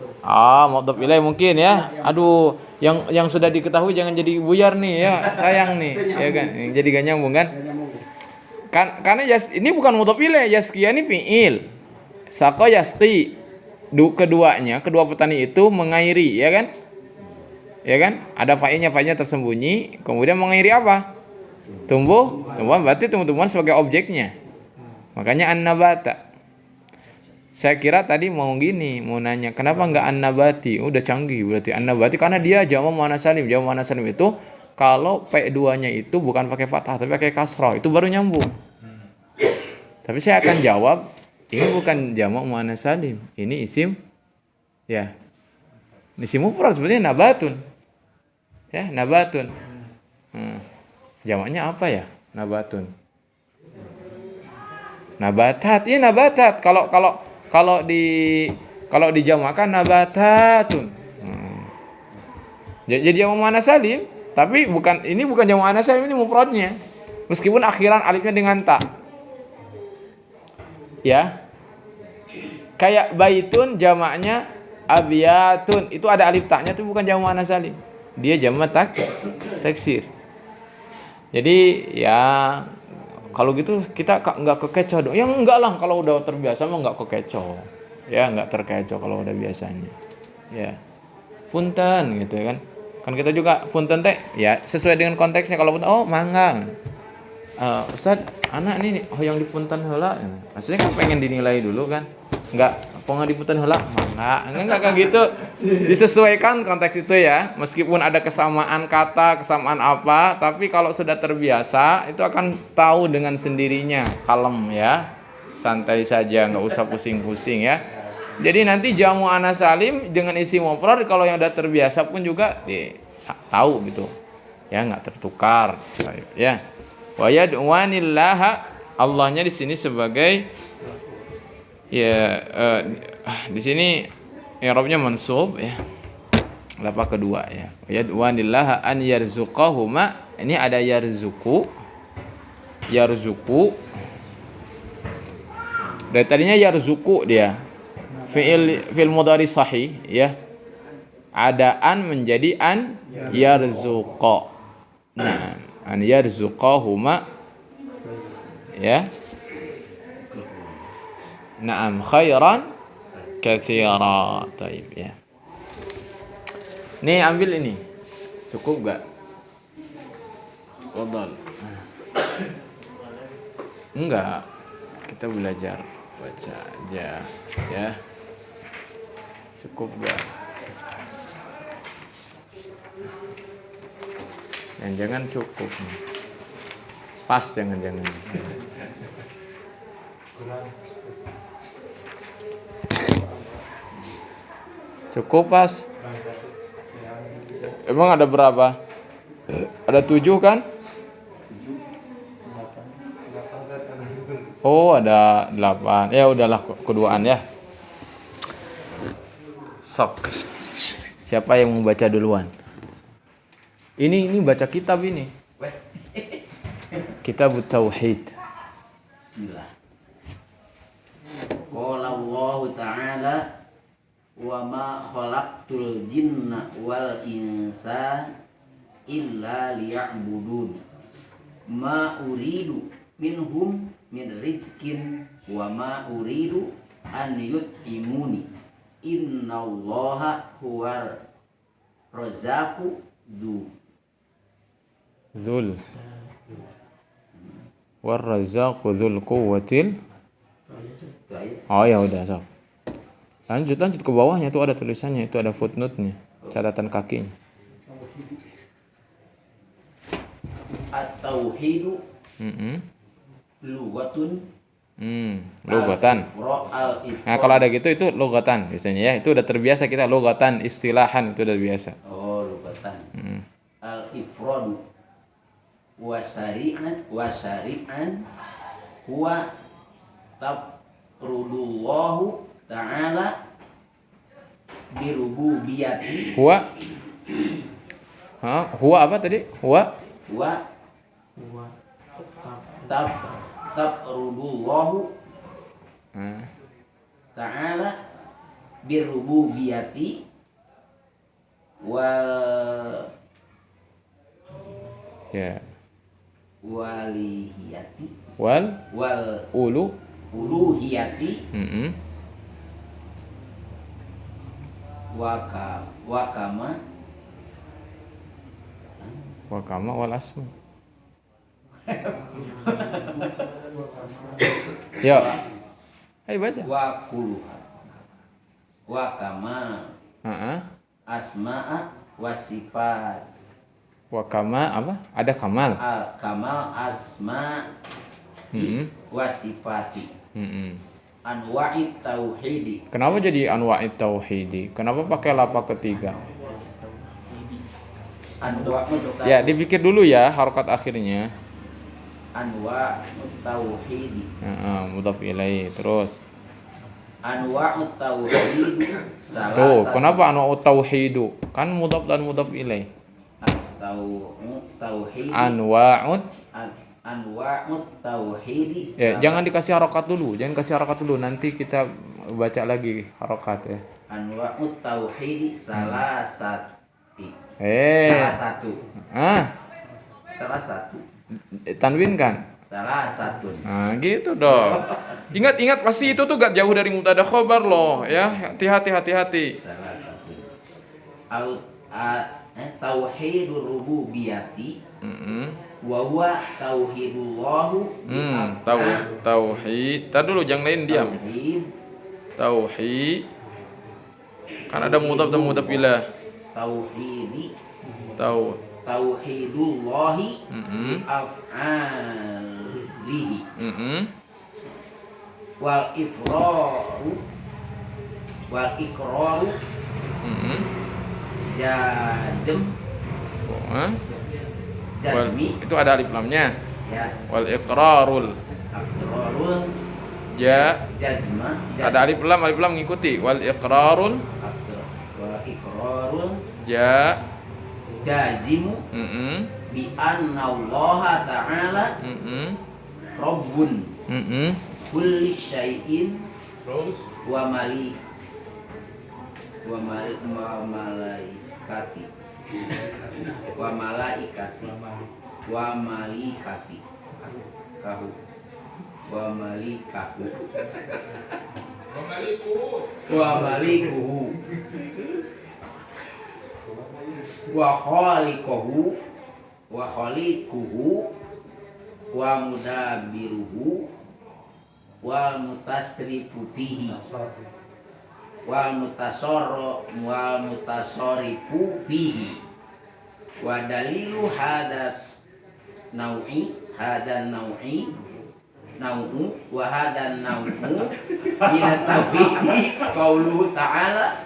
Speaker 2: Mudhof ilaih mungkin ya. Aduh, yang sudah diketahui jangan jadi buyar nih ya. Sayang nih, ya kan? Jadi gak nyambung kan?
Speaker 4: Gak nyambung.
Speaker 2: Karena ini bukan mudhof ilaih, yasqiyani fiil. Saqa yasqi. Kedua petani itu mengairi, ya kan? Ya kan? Ada fa'ilnya tersembunyi, kemudian mengairi apa? Tumbuhan, berarti tumbuh-tumbuhan sebagai objeknya. Makanya an-nabata. Saya kira tadi mau nanya, kenapa enggak an-nabati? Udah canggih berarti an-nabati karena dia jamak muannats salim. Jamak muannats salim itu kalau P2-nya itu bukan pakai fathah tapi pakai kasrah, itu baru nyambung. Tapi saya akan jawab, ini bukan jamak muannats salim, ini isim ya. Isim mufrad sebenarnya nabatun. Ya, nabatun. Jamaknya apa ya? Nabatun. Nabatat, iya nabatat. Kalau dijamakan nabatatun. Jadi jamak muannats salim, tapi ini bukan jamak muannats salim, ini mufradnya. Meskipun akhiran alifnya dengan ta. Ya. Kayak baitun jamaknya abiyatun, itu ada alif ta-nya, itu bukan jamak muannats salim. Dia jamak taksir. Jadi ya kalau gitu kita nggak kekecoh dong. Ya enggak lah, kalau udah terbiasa mah nggak kekecoh. Ya nggak terkecoh kalau udah biasanya. Ya punten gitu kan. Kan kita juga punten teh ya sesuai dengan konteksnya. Kalau punten, oh manggang. Ustaz, anak nih yang dipunten heula. Maksudnya kan pengen dinilai dulu kan. Enggak pengen dipunten heula, enggak kayak gitu. Disesuaikan konteks itu ya. Meskipun ada kesamaan kata, kesamaan apa, tapi kalau sudah terbiasa itu akan tahu dengan sendirinya, kalem ya. Santai saja, enggak usah pusing-pusing ya. Jadi nanti jamak muannats salim dengan isim mufrad kalau yang udah terbiasa pun juga tahu gitu. Ya, enggak tertukar. Ya. Wa yad'uanillaha, Allahnya di sini sebagai di sini i'rabnya mansub ya. Lapak kedua ya. Yad'uanillaha an yarzuqahuma. Ini ada yarzuku. Dari tadinya yarzuku dia. Fi'il mudhari sahih ya. Ada an menjadi an yarzuqa. Nah, an yarzuqahuma ya. Naam khairan katsira. Taib ya. Nih ambil ini. Cukup enggak? Fadhal. Enggak. Kita belajar baca aja ya. Cukup enggak? Jangan cukup. Pas jangan. Cukup pas. Emang ada berapa? Ada 7 kan? Oh ada 8. Ya udahlah keduaan ya. Sok. Siapa yang mau baca duluan? Ini baca kitab ini. Kitab Tauhid.
Speaker 3: Bismillah. Qala Allah Ta'ala wa ma khalaqtul jinna wal insa illa liya'budun ma uridu minhum min rizkin wa ma uridu an yut'imuni innallaha huwar razzaqu
Speaker 2: Dzul war razzaqu dzul quwwatil Oh ya udah, sok. Lanjut ke bawahnya, itu ada tulisannya, itu ada footnote-nya, catatan kakinya.
Speaker 3: At-tauhidu
Speaker 2: Mm-mm.
Speaker 3: lugatun
Speaker 2: Logatan. Nah, kalau ada gitu itu logatan biasanya ya. Itu udah terbiasa kita logatan, istilahan itu udah biasa.
Speaker 3: Oh, lugatan.
Speaker 2: Mm.
Speaker 3: Al-ifradu wasari'an huwa tafrudullahu ta'ala birububiyati
Speaker 2: Huwa apa tadi? Huwa
Speaker 3: tafrudullahu ta'ala birububiyati
Speaker 2: ya.
Speaker 3: Walihiyati
Speaker 2: Wal ulu
Speaker 3: uluhiyati
Speaker 2: mm-mm.
Speaker 3: wakama
Speaker 2: Wakama wal asma. Yo. Ayo baca.
Speaker 3: wakuluha wakama
Speaker 2: Heeh.
Speaker 3: asma'a wasifat
Speaker 2: Wakama apa? Ada kamal.
Speaker 3: kamal asma
Speaker 2: Mm-mm.
Speaker 3: wasifati
Speaker 2: Mm-mm.
Speaker 3: anwa'it tauhidi.
Speaker 2: Kenapa jadi anwa'it tauhidi? Kenapa pakai lapak ketiga?
Speaker 3: Anwa'ut
Speaker 2: Ya, dipikir dulu ya harokat akhirnya.
Speaker 3: tauhidi.
Speaker 2: Mudhaf ilaih. Terus.
Speaker 3: Anwa'ut tauhidi
Speaker 2: Tuh, kenapa anwa'ut tauhidu? Kan mudhaf dan mudhaf ilaih.
Speaker 3: Tauhidi
Speaker 2: Anwa'ut.
Speaker 3: anwa'ut tauhidi.
Speaker 2: Ya, jangan dikasih harokat dulu. Jangan kasih harokat dulu. Nanti kita baca lagi harokat ya.
Speaker 3: Anwa'ut tauhidi salah satu. Salah satu.
Speaker 2: Tanwin kan?
Speaker 3: Salah satu.
Speaker 2: Nah, gitu dong. Ingat pasti itu tuh gak jauh dari mubtada khobar loh, ya. Hati-hati.
Speaker 3: Salah satu. Tauhidur rububiyati wa huwa tauhidullahu
Speaker 2: tauhid. Tar dulu jangan lain diam. Tauhid. Kan ada mudhaf dan mudhaf ilah.
Speaker 3: Tauhidullahi af'alihi wal iqraru jazmi.
Speaker 2: Itu ada alif lamnya.
Speaker 3: Ya.
Speaker 2: Wal iqrarul
Speaker 3: jazma.
Speaker 2: Ada alif lam ngikuti. Wal iqrarul
Speaker 3: jazimu bi anna Allah ta'ala rabbun kulli syai'in wa malaikati wa malikuhu wa khaliquhu wa mudabbiruhu wal mutasrifu bihi wal mutasarrifu bihi wa dalilu hadas nau'i wa hadan nau'u minat tauhidi qauluhu ta'ala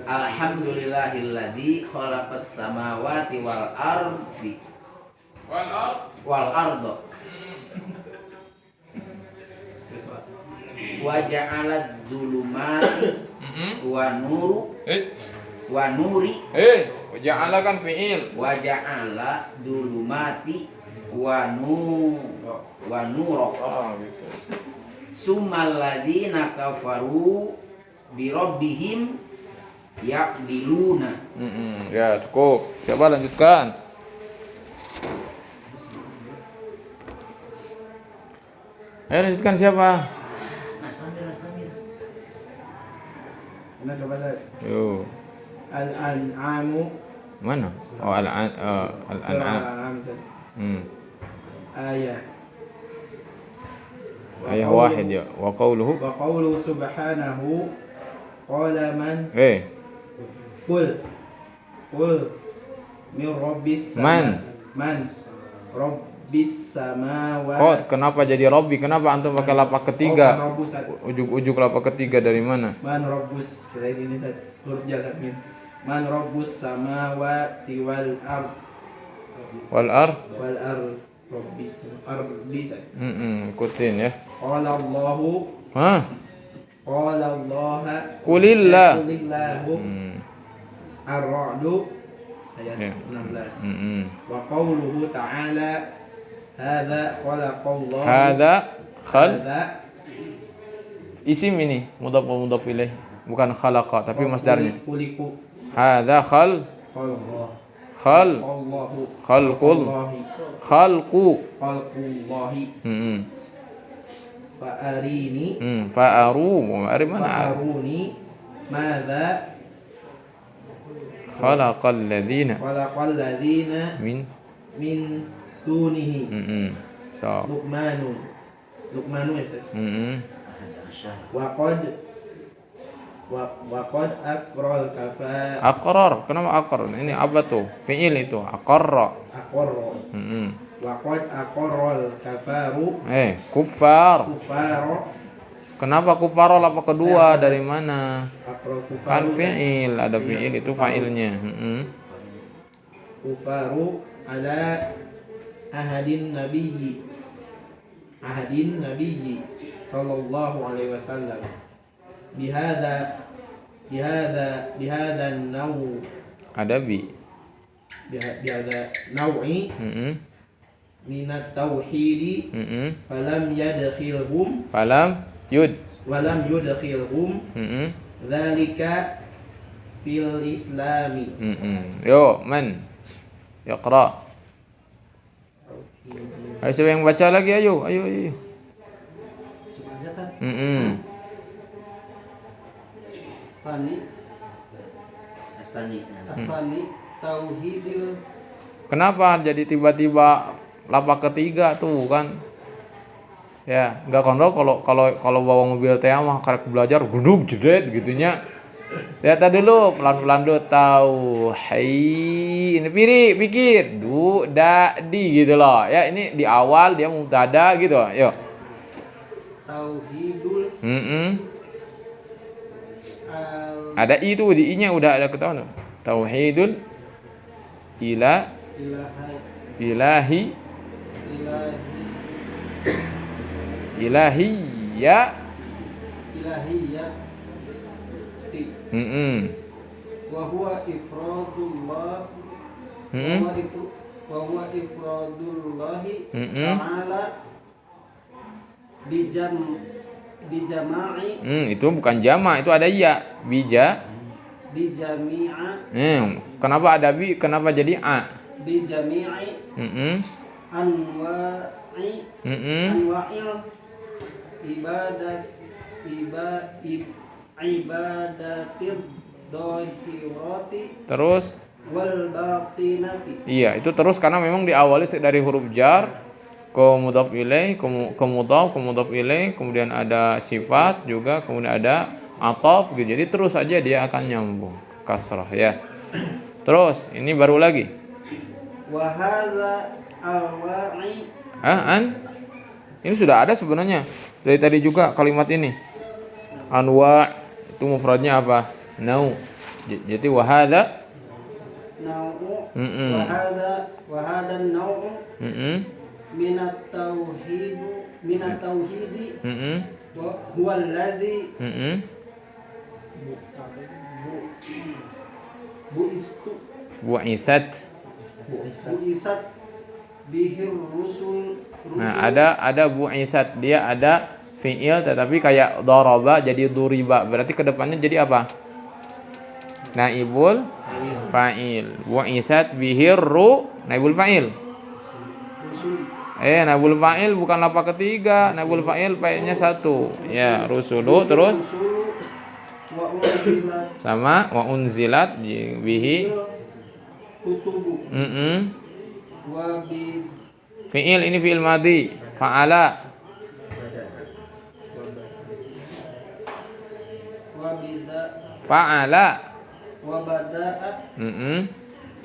Speaker 3: alhamdulillahilladzi khalaqas samawati wal arda wa ja'alad dhulumati wa nuri
Speaker 2: ja'ala kan fi'il.
Speaker 3: wa ja'ala dhulumati wa nura
Speaker 2: Gitu.
Speaker 3: summal ladzina kafaru bi rabbihim ya'diluna.
Speaker 2: Ya, cukup. Coba lanjutkan. Ayo lanjutkan siapa?
Speaker 4: Nah, coba saya.
Speaker 2: Yo.
Speaker 4: Al-an'amu.
Speaker 2: Mana? Oh, al-an'am.
Speaker 4: Al-an'am. Ayat.
Speaker 2: Ayah wahid ya. Wa qauluhu.
Speaker 4: Wa qawlu subhanahu qala man Qul min rabbis
Speaker 2: Man.
Speaker 4: rabbis samawati.
Speaker 2: Kok kenapa jadi Robbi? Kenapa antum pakai lapak ketiga?
Speaker 4: Oh, rabbus.
Speaker 2: Ujuk-ujuk lapak ketiga dari mana?
Speaker 4: Man rabbus. Kira ini huruf jar min. Man rabbus samawati wal ard.
Speaker 2: Wal ar.
Speaker 4: Rabbis.
Speaker 2: Ikutin ya.
Speaker 4: Qala Allahu.
Speaker 2: Hah?
Speaker 4: Qala Allah.
Speaker 2: Kulillah.
Speaker 4: Kulillahu. Ar-Ra'du ayat
Speaker 2: Ya.
Speaker 4: 16. Wa qawluhu ta'ala hadza khalaqallahu.
Speaker 2: Hadza khal
Speaker 4: Hadza
Speaker 2: isim ini mudhaf wa mudhaf ilaih, bukan khalaqa tapi masdarnya.
Speaker 4: Kuliku
Speaker 2: Hadza khal
Speaker 4: Allahu
Speaker 2: khalqul khalqu.
Speaker 4: Khalqullahi. Fa'arini
Speaker 2: Fa'aru. Ari mana?
Speaker 4: Fa'aruni madza
Speaker 2: Khalaqal ladzina
Speaker 4: khalaqal ladzina
Speaker 2: min.
Speaker 4: dunihi.
Speaker 2: So.
Speaker 4: Luqmanu ya Ustaz. Wa qad aqral kafa
Speaker 2: Aqrar. Kenapa aqrar? Ini apa tuh? Fi'il itu. Aqarra.
Speaker 4: aqarra. Wa qad aqarral kafaru
Speaker 2: Kuffar.
Speaker 4: kufara.
Speaker 2: Kenapa kufaro lapak kedua dari mana?
Speaker 4: Aqral
Speaker 2: Kan
Speaker 4: kufaru
Speaker 2: fi'il, ada fi'il itu fa'ilnya.
Speaker 4: kufaru ala ahadin nabiyyi sallallahu alaihi wasallam bihadza naw
Speaker 2: Ada bi.
Speaker 4: bihadza naw'i minat tauhidi falam yadkhilhum
Speaker 2: Falam yud.
Speaker 4: walam yudkhilhum dzalika fil islami.
Speaker 2: Yo, man. Iqra. Ayo siapa yang baca lagi? Ayo.
Speaker 4: Coba aja Tan. Asani tauhidil.
Speaker 2: Kenapa jadi tiba-tiba lapak ketiga tuh kan? Ya, enggak kontrol kalau bawa mobil teh mah karek belajar gudug jedet gitunya. Lihat dulu pelan-pelan dulu tahu. Hai, ini pikir du da di gitu loh. Ya, ini di awal dia mubtada gitu. Yuk.
Speaker 4: Tauhidul
Speaker 2: Ada i itu di i-nya udah ada ketahuan. Tauhidul ilahi ilahiyya.
Speaker 4: Wa huwa ifradullah wa huwa ifradullahi ta'ala bijama'i
Speaker 2: Itu bukan jama, itu ada ya.
Speaker 4: bijami'a
Speaker 2: Kenapa ada bi? Kenapa jadi a?
Speaker 4: bijami'i anwa'il ibadatil dhahirati
Speaker 2: Terus
Speaker 4: wal batinati.
Speaker 2: iya, itu terus karena memang diawali dari huruf jar ke mudhaf ilaih, ke mudhaf ilaih, kemudian ada sifat juga, kemudian ada ataf gitu. Jadi terus saja dia akan nyambung kasrah ya. Terus ini baru lagi.
Speaker 4: Wa hadza al-wa'i.
Speaker 2: Ini sudah ada sebenarnya. Dari tadi juga kalimat ini. Anwa itu mufradnya apa? Nau. Jadi wa hadza
Speaker 4: Nau'u. Wa hadza an-nau'u. Minat tauhidi huwa alladhi
Speaker 2: bu'isat
Speaker 4: bihir rusul.
Speaker 2: Nah, ada bu'isat, dia ada fi'il tetapi kayak daraba jadi duriba. Berarti kedepannya jadi apa? Naibul fa'il. Bu'isat bihir naibul fa'il. Naibul fa'il bukan lapak ketiga. Naibul fa'il fa'ilnya satu. Ya, rusulu terus sama wa unzilat bihi
Speaker 4: kutubu.
Speaker 2: Fi'il ini fi'il madhi. Fa'ala. Fa'ala.
Speaker 4: wa bada'a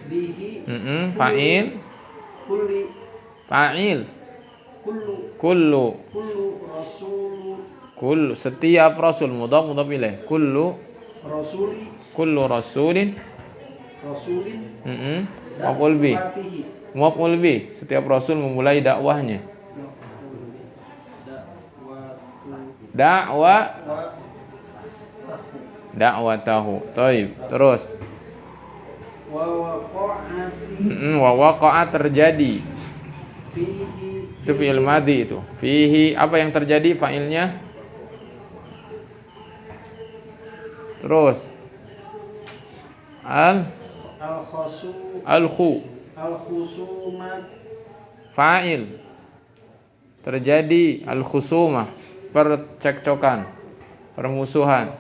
Speaker 4: bihi
Speaker 2: Fa'il.
Speaker 4: kulli
Speaker 2: Fa'il.
Speaker 4: kullu
Speaker 2: Kullu.
Speaker 4: rasul
Speaker 2: Kullu. Setiap rasul. Mudhaf ilaih. Kullu.
Speaker 4: rasuli
Speaker 2: Kullu rasulin.
Speaker 4: rasulin
Speaker 2: Maf'ul bi.
Speaker 4: dakwatihi
Speaker 2: Maf'ul bi. Setiap rasul memulai dakwahnya. Dakwatahu. Taib. Terus.
Speaker 4: wa waqa'ati
Speaker 2: Wa waqa'a terjadi.
Speaker 4: fihi
Speaker 2: Itu fi'il madhi itu. Fihi apa yang terjadi fa'ilnya? Terus.
Speaker 4: al-khusumat
Speaker 2: Fa'il. Terjadi al-khusumah, percekcokan, permusuhan.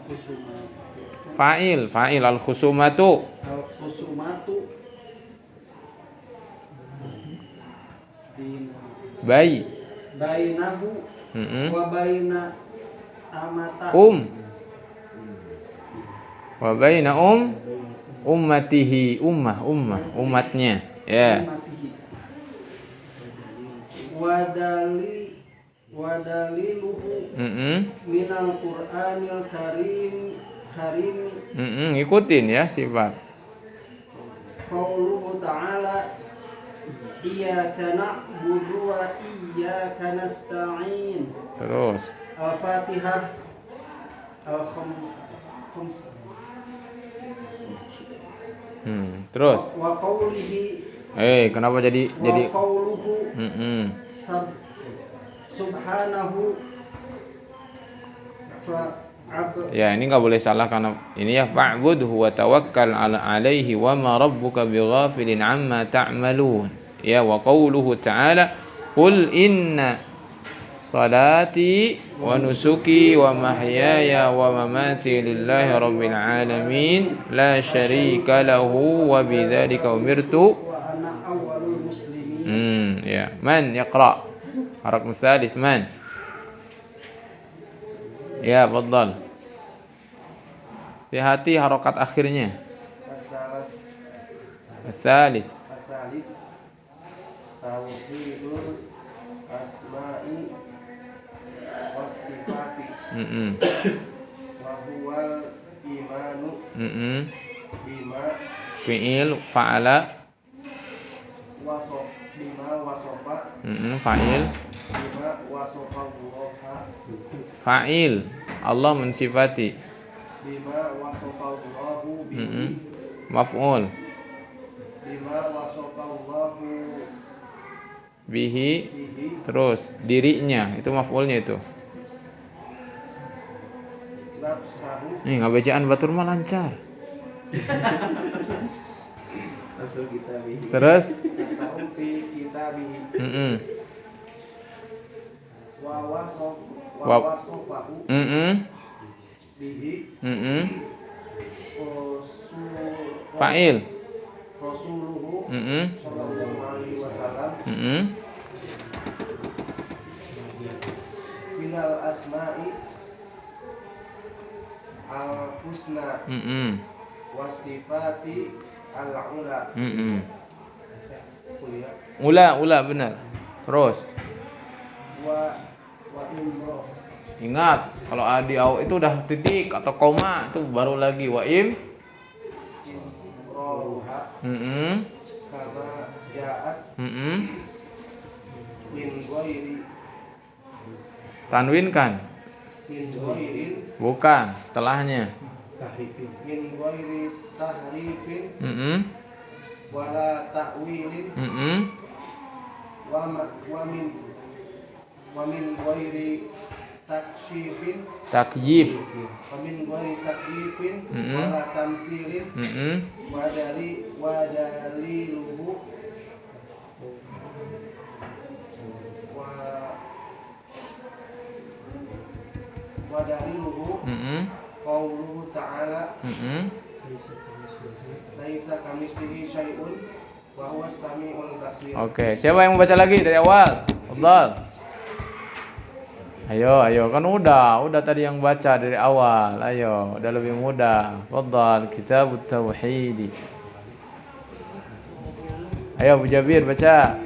Speaker 2: Fa'il al-khusumatu.
Speaker 4: al-khusumatu bainahu wa baina amata
Speaker 2: Wa baina ummatihi, umatnya. Ya.
Speaker 4: Wadaliluhu minal Qur'anil karim
Speaker 2: Ikutin ya sifat.
Speaker 4: qauluhu ta'ala iyyaka na'budu wa iyyaka nasta'in.
Speaker 2: Terus.
Speaker 4: Al-Fatihah al-khamsah.
Speaker 2: Terus.
Speaker 4: Wa qawlihi
Speaker 2: kenapa jadi
Speaker 4: wa qawluhu subhanahu
Speaker 2: ya ini nggak boleh salah karena ini ya fa'budhu wa tawakkal alaihi wa ma rabbuka bighafilin amma ta'malun. Ya wa qawluhu ta'ala qul inna salati wa nusuki wa mahyaya wa mamati lillahi rabbil alamin la syarika lahu wa bidzalika umirtu
Speaker 4: wa ana awwalul muslimin.
Speaker 2: Ya man yaqra harf salis man. Ya faddal. Hati-hati harokat akhirnya. Asalis.
Speaker 6: Tauhidul asma'i was sifati. Wa huwal imanu bima
Speaker 2: fi'il fa'ala
Speaker 6: bima wasofa
Speaker 2: fa'il
Speaker 6: bima wasofa Allah
Speaker 2: fa'il Allah mensifati
Speaker 6: bima wasofa Allah bihi
Speaker 2: maf'ul
Speaker 6: bima wasofa Allah
Speaker 2: bihi terus dirinya itu maf'ulnya itu.
Speaker 6: nafsahu
Speaker 2: Nih nggak bacaan batur mah lancar. Terus
Speaker 6: fi kitabihi wa wasofahu bihi
Speaker 2: fa'il
Speaker 6: rasuluhu sallallahu alaihi wasallam minal asma'i al-husna wasifati al-ula.
Speaker 2: Ula benar. Terus
Speaker 6: wa imro.
Speaker 2: Ingat kalau adi au itu udah titik atau koma itu baru lagi wa im
Speaker 6: Roha karena jaat min ghairi
Speaker 2: tanwinkan
Speaker 6: min ghairin
Speaker 2: bukan setelahnya
Speaker 6: min ghairi tahrifin wala ta'wilin wa min ghairi taksyifin
Speaker 2: takyif
Speaker 6: wa min ghairi takyifin wala tamsilin wa daliluhu wa daliluhu qauluhu ta'ala laisa kamitslihi syai'un wa huwas samiul basir.
Speaker 2: Oke, siapa yang membaca lagi dari awal? Fadhal. Ayo, kan udah tadi yang baca dari awal. Ayo, udah lebih mudah. Fadhal Kitabut Tauhid. Ayo Bu Jabir baca.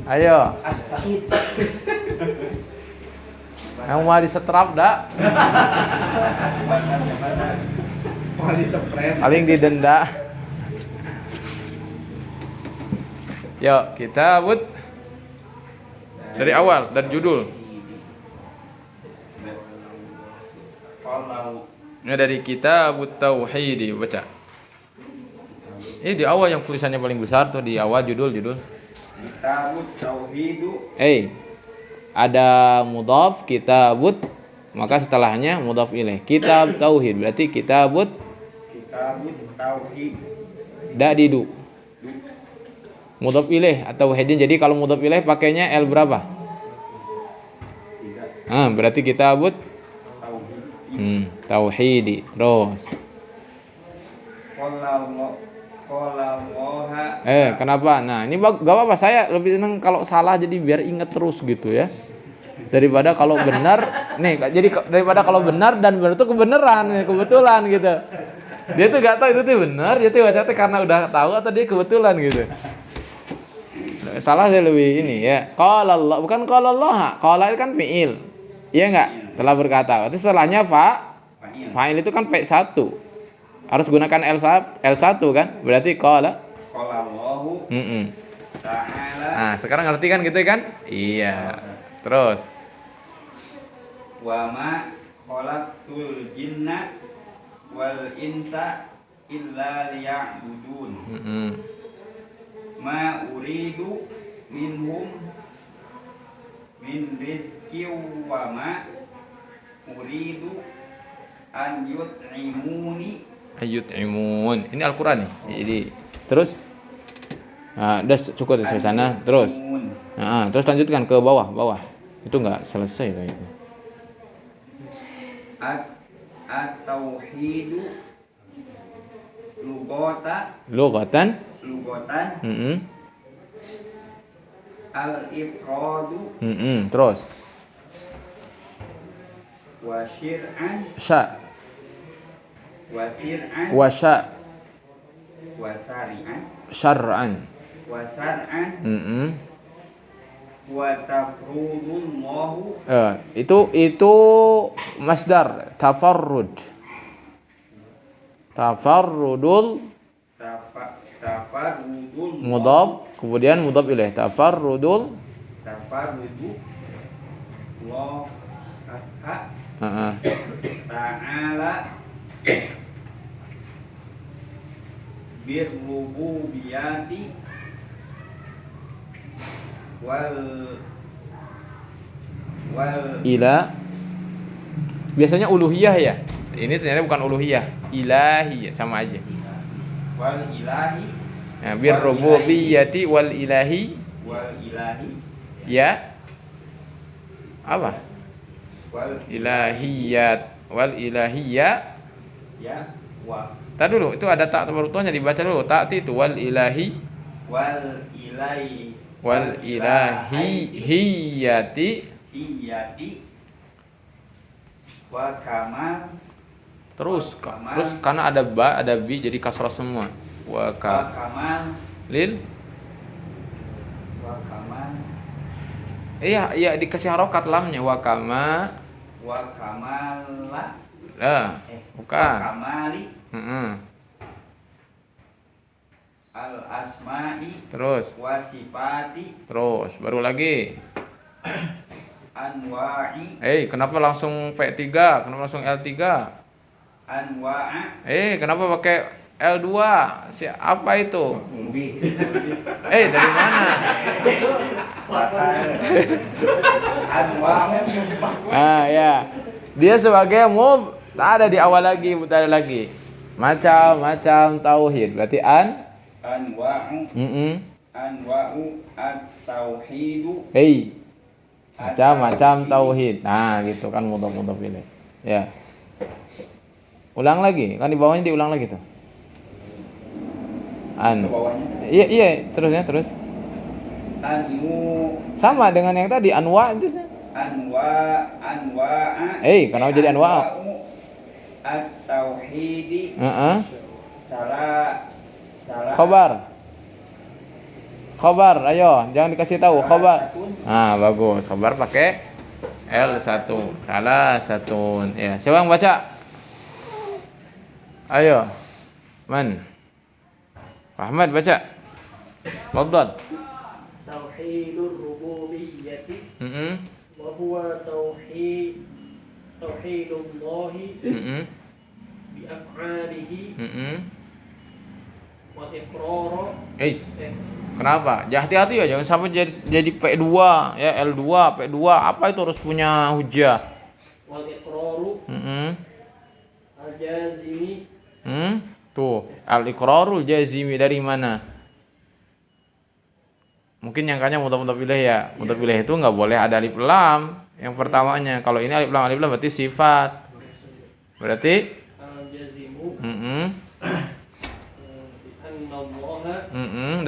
Speaker 2: Ayo.
Speaker 3: Astagfir.
Speaker 2: Yang mau disetrap dak?
Speaker 4: Mau dicepret.
Speaker 2: Paling didenda. Yuk, Kitabut dari awal, dari judul.
Speaker 6: Kalau
Speaker 2: Ini dari Kitabut Tauhid baca. Ini di awal yang tulisannya paling besar tuh di awal judul.
Speaker 6: Kitabut Tauhidu
Speaker 2: Ada mudhaf kitabut, maka setelahnya mudhaf ilaih. Kitab tauhid berarti Kitabut
Speaker 6: Tauhid
Speaker 2: didu. Mudhaf ilaih atau tauhidin. Jadi kalau mudhaf ilaih pakainya L berapa? Berarti Kitabut tauhidi. Terus. Kenapa? Nah, ini gak apa-apa, saya lebih senang kalau salah jadi biar inget terus gitu ya. Daripada kalau benar, daripada kalau benar dan benar itu kebetulan gitu. Dia tuh gak tahu itu tuh benar, dia tuh baca karena udah tahu atau dia kebetulan gitu. Salah saya lebih ini ya. Qala Allah, bukan qala Allah. Qala itu kan fi'il. Iya enggak? Telah berkata. Berarti setelahnya fa'il itu kan P1. Harus gunakan L1 kan? Berarti qala
Speaker 6: Allahu ta'ala.
Speaker 2: Nah, sekarang ngerti kan gitu kan? Iya. Terus.
Speaker 6: Wa ma khalaqtul jinna wal insa illa liya'budun. Ma uridu minhum min rizqi wa ma uridu an yut'imuni.
Speaker 2: Ayut'imun. Ini Al-Qur'an nih. Jadi terus udah cukup dari sana. Terus. Terus lanjutkan ke bawah. Itu enggak selesai kayaknya.
Speaker 6: At-tauhidu
Speaker 2: Lugatan.
Speaker 6: Al-ifradu.
Speaker 2: Terus.
Speaker 6: Wa syir'an. Wa fir'an.
Speaker 2: Wa
Speaker 6: Wa sari'an.
Speaker 2: syar'an.
Speaker 6: Wa sar'an. Wa tafrudullahu.
Speaker 2: Itu masdar tafarrud. Tafarrudul mudhaf, kemudian mudhaf ilaih. Tafarrudu
Speaker 6: Allah ta'ala birrububiyati wal
Speaker 2: ila. Biasanya uluhiyah ya. Ini ternyata bukan uluhiyah, ilahi ya, sama aja.
Speaker 6: wal ilahi.
Speaker 2: Nah, birrububiyyati wal ilahi. Ya. Apa?
Speaker 6: Wal
Speaker 2: ilahiyya.
Speaker 6: Ya wa.
Speaker 2: Tadi dulu, itu ada tak terutunya dibaca dulu. Tak itu wal ilahi.
Speaker 6: Wal ilahi.
Speaker 2: Wal ilahiyati.
Speaker 6: Wa kamal.
Speaker 2: Terus karena ada ba, ada bi jadi kasrah semua. Wa
Speaker 6: kamal
Speaker 2: lil.
Speaker 6: Wa kamal.
Speaker 2: Iya dikasih harokat lamnya wa kamala. Bukan.
Speaker 6: Wa kamali. Al asma'i.
Speaker 2: Terus.
Speaker 6: Wa sifati.
Speaker 2: Terus baru lagi.
Speaker 6: Anwa'i.
Speaker 2: Kenapa langsung P3? Kenapa langsung L3?
Speaker 6: Anwa'a.
Speaker 2: Kenapa pakai L2? Apa itu? Dari mana? Ya. Dia sebagai tak ada di awal lagi, tak ada lagi. Macam-macam tauhid. Berarti
Speaker 6: anwa'u. Anwa'u at-tauhidu.
Speaker 2: Macam-macam tauhid. Nah, gitu kan mudhaf ilaih. Ya. Ulang lagi, kan di bawahnya diulang lagi tuh. Iya, terus.
Speaker 6: Anmu.
Speaker 2: Sama dengan yang tadi anwa itu.
Speaker 6: anwa'a
Speaker 2: Kenapa jadi anwa'?
Speaker 6: at-tauhidi salah
Speaker 2: Khobar, ayo, jangan dikasih tahu khobar. Bagus. Khobar pakai L1. Salah satu. Ya, siapa yang baca? Ayo. Man? Ahmad baca. Fadhal.
Speaker 1: Tauhidul rububiyyati wa huwa tauhidullahi bi af'alihi wa iqrar.
Speaker 2: Kenapa? Hati-hati ya, jangan sampai jadi P2 ya, L2, P2. Apa itu harus punya hujah?
Speaker 1: Wal iqraru al-jazimi.
Speaker 2: Tuh, al-iqrarul jazimi dari mana? Mungkin nyangkanya mudhaf ilaih ya. Mudhaf ilaih itu enggak boleh ada alif lam yang pertamanya. Kalau ini alif lam berarti sifat. Berarti
Speaker 1: al-jazimu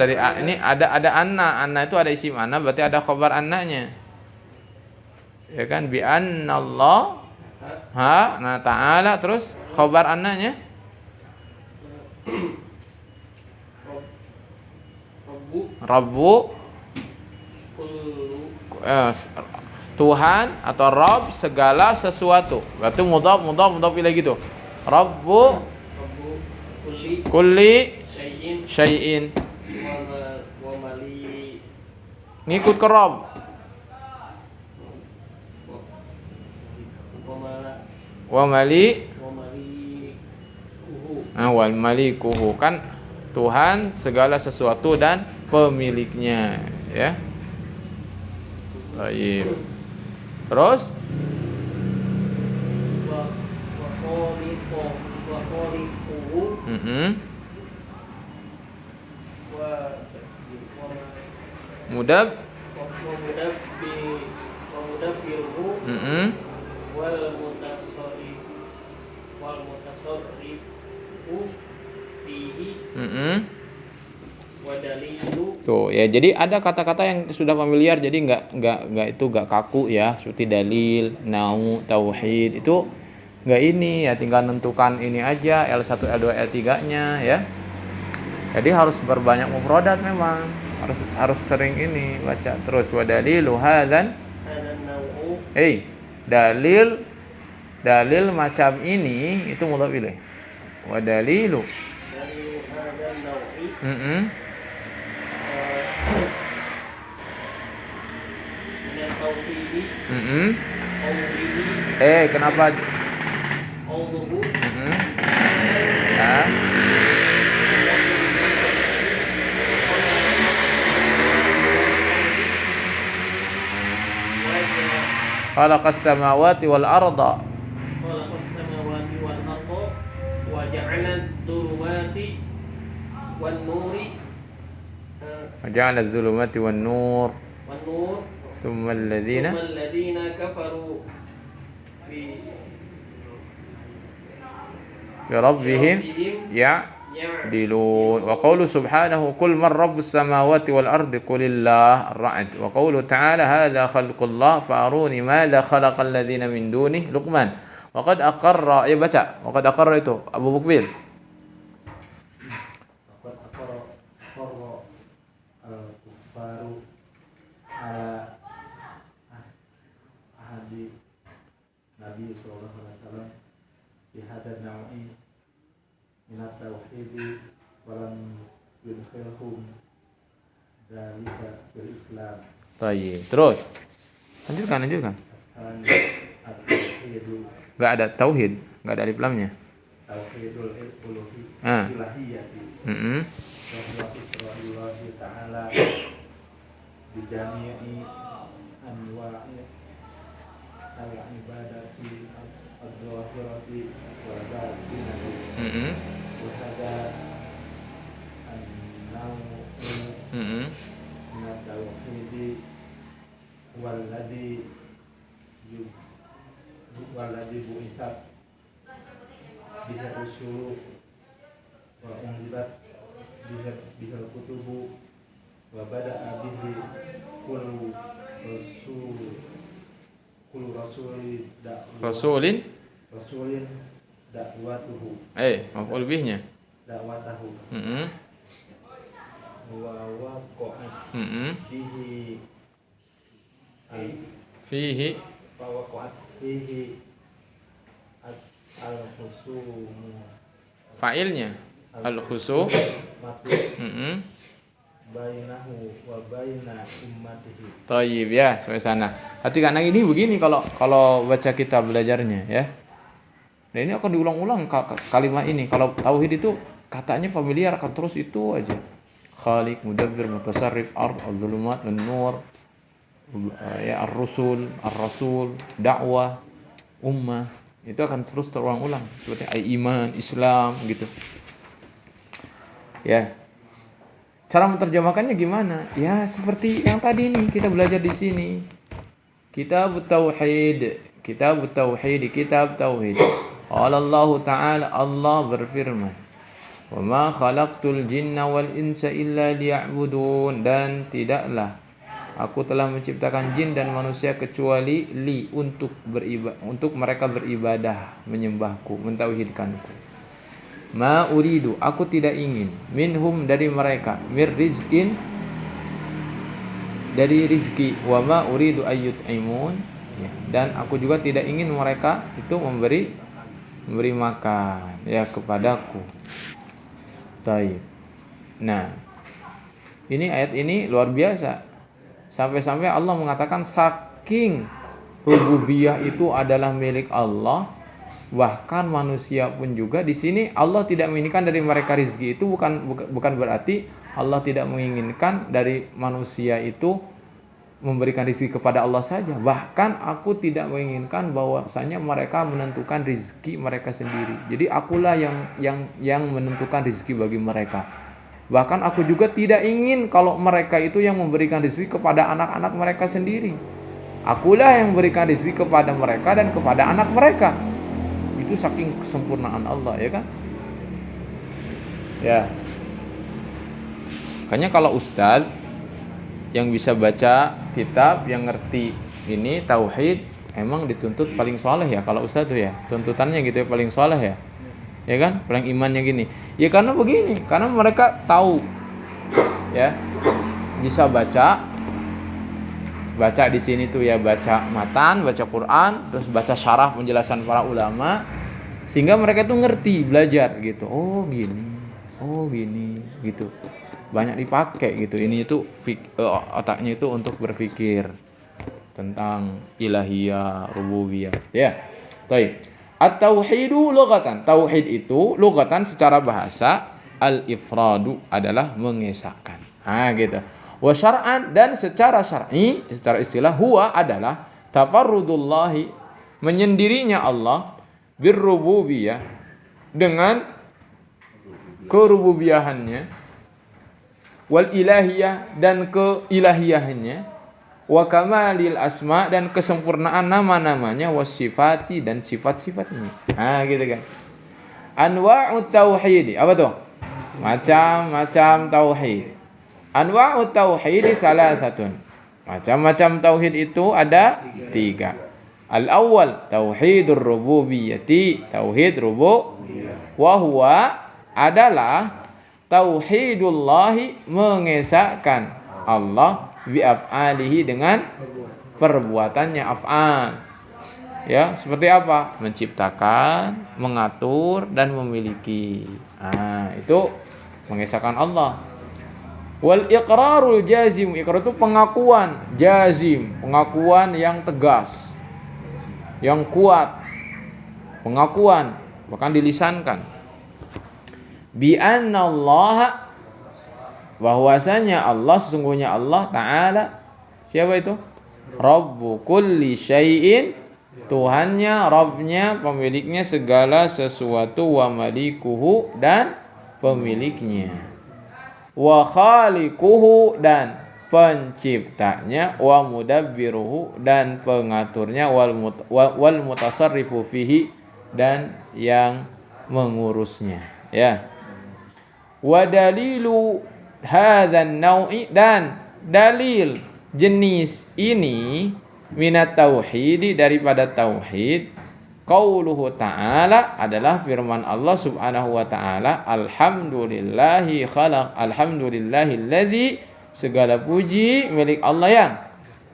Speaker 2: dari ini ada anna itu ada isim anna, berarti ada khabar annanya. Ya kan, bi annallah ta'ala, terus khabar annanya Rabbu Tuhan atau Rabb segala sesuatu. Berarti mudhaf ilaih gitu. Rabbu kulli syai'in. Ngikut ke Rabb. Wa malikuhu kan Tuhan segala sesuatu dan pemiliknya, ya. Baik. Terus mudab
Speaker 1: wal mutasarrifu fihi wa dalilu.
Speaker 2: Tuh ya, jadi ada kata-kata yang sudah familiar, jadi nggak kaku ya, seperti dalil, nau, tauhid itu nggak ini ya, tinggal nentukan ini aja L1, L2, L3-nya ya. Jadi harus berbanyak mufradat, memang harus sering ini baca terus. Wa dalilu hadzan dalil macam ini itu mudhaf ilaih. Wa dalilu kenapa? Ya. Khalaqas samawati wal arda
Speaker 1: wa ja'ala adh-dhulumati wan nuri
Speaker 2: وجعل الظلمات والنور ثم الذين
Speaker 1: كفروا
Speaker 2: بربهم يعدلون. وقوله سبحانه قل من رب السماوات والأرض قل الله الرعد. وقوله تعالى هذا خلق الله فأروني ماذا خلق الذين من دونه لقمان. وقد أقر وقد أقر itu Abu Bukbil.
Speaker 7: Nabi sallallahu alaihi wasallam di hadad naui minat tauhid walam yudkhilhum dzalika fil Islam.
Speaker 2: Baik, terus lanjutkan. Enggak ada tauhid, enggak ada alif lamnya.
Speaker 7: Tauhidul uluhiyyati. Wa huwa ta'ala bi jami'i anwa'i al-ibadati al-zawahirati wal batinati wa hadha an-naw'u min at-tauhidi walladhi bu'ithat bihi rusulu wa unzilat bihi al-kutubu wa bada'a bihi kullu rasul Kul
Speaker 2: Rasulin
Speaker 7: rasulin dakwatuhu
Speaker 2: maf'ul bihnya.
Speaker 7: dakwatahu wa waqa'at bihi
Speaker 2: Fihi
Speaker 7: wa waqa'at fihi al-khusumu
Speaker 2: fa'ilnya al-khusu
Speaker 7: matu bainahu wa baina ummatihi.
Speaker 2: Thayyib ya, sampai sana. Hati karena ini begini kalau baca kitab belajarnya ya. Nah ini akan diulang-ulang kalimat ini. Kalau tauhid itu katanya familiar akan terus itu aja. Khaliq, mudabbir, mutasarrif, ard, az-zulumat, an-nur, ya ar-rusul, ar-rasul, dakwah, ummah. Itu akan terus terulang-ulang seperti iman, Islam gitu. Ya. Cara menerjemahkannya gimana? Ya seperti yang tadi nih kita belajar di sini. Kitab tauhid. Qala Allah Ta'ala, Allah berfirman, "Wa ma khalaqtul jinna wal insa illa liya'budun." Dan tidaklah aku telah menciptakan jin dan manusia kecuali untuk mereka beribadah, menyembahku, mentauhidkanku. Ma uridu, aku tidak ingin, minhum dari mereka, rizkin, dari rizki, wa ma uridu ayyut'imun, ya, dan aku juga tidak ingin mereka itu memberi makan ya kepadaku. Taib. Nah, ini ayat ini luar biasa. Sampai-sampai Allah mengatakan saking rububiyah itu adalah milik Allah. Bahkan manusia pun juga di sini Allah tidak menginginkan dari mereka rizki itu bukan berarti Allah tidak menginginkan dari manusia itu memberikan rizki kepada Allah saja. Bahkan aku tidak menginginkan bahwasanya mereka menentukan rizki mereka sendiri. Jadi akulah yang menentukan rizki bagi mereka. Bahkan aku juga tidak ingin kalau mereka itu yang memberikan rizki kepada anak-anak mereka sendiri. Akulah yang memberikan rizki kepada mereka dan kepada anak mereka. Itu saking kesempurnaan Allah, ya kan? Ya. Makanya kalau ustadz yang bisa baca kitab, yang ngerti ini tauhid, emang dituntut paling soleh ya kalau ustadz tuh ya. Tuntutannya gitu ya, paling soleh ya. Ya kan? Paling imannya gini. Ya karena begini, karena mereka tahu ya. Bisa baca di sini tuh ya, baca matan, baca Quran, terus baca syarah penjelasan para ulama, sehingga mereka tuh ngerti, belajar gitu. Oh gini gitu. Banyak dipakai gitu. Ini itu otaknya itu untuk berpikir tentang ilahiyah, rububiyah. Ya. Baik. At-tauhidu lughatan. Tauhid itu lughatan secara bahasa al-ifradu adalah mengesahkan. Nah, gitu. Wa syar'an, dan secara syar'i, secara istilah, huwa adalah tafarrudullahi, menyendirinya Allah birrububiyah, dengan kerububiyahannya, wal ilahiyah, dan keilahiyahannya, wa kamalil asma, dan kesempurnaan nama-namanya, wasifati, dan sifat-sifatnya. Nah gitu kan. Anwa'ut tauhid, apa tuh? Macam-macam tauhid. Anwa'ut tauhid salasatun. Macam-macam tauhid itu ada 3. Al-awwal tauhidur rububiyyati, tauhid rububiyah. Wa huwa adalah tauhidullahi, mengesahkan Allah bi af'alihi, dengan perbuatannya, af'al. Ya, seperti apa? Menciptakan, mengatur, dan memiliki. Nah, itu mengesahkan Allah. Wal iqrarul jazim, iqrar itu pengakuan jazim, pengakuan yang tegas, yang kuat, pengakuan bahkan dilisankan. Bi anna Allah, bahwasanya Allah, sesungguhnya Allah Ta'ala, siapa itu? Rabbu kulli syai'in, Tuhannya, Rabbnya, pemiliknya segala sesuatu, wa malikuhu, dan pemiliknya, wa khaliquhu, dan penciptanya, wa mudabbiruhu, dan pengaturnya, wal mutasarrifu fihi, dan yang mengurusnya, ya. Wa dalilu hadzan nau'i, dan dalil jenis ini, minat tauhidi daripada tauhid qauluhu ta'ala adalah firman Allah Subhanahu wa ta'ala alhamdulillahillazi segala puji milik Allah yang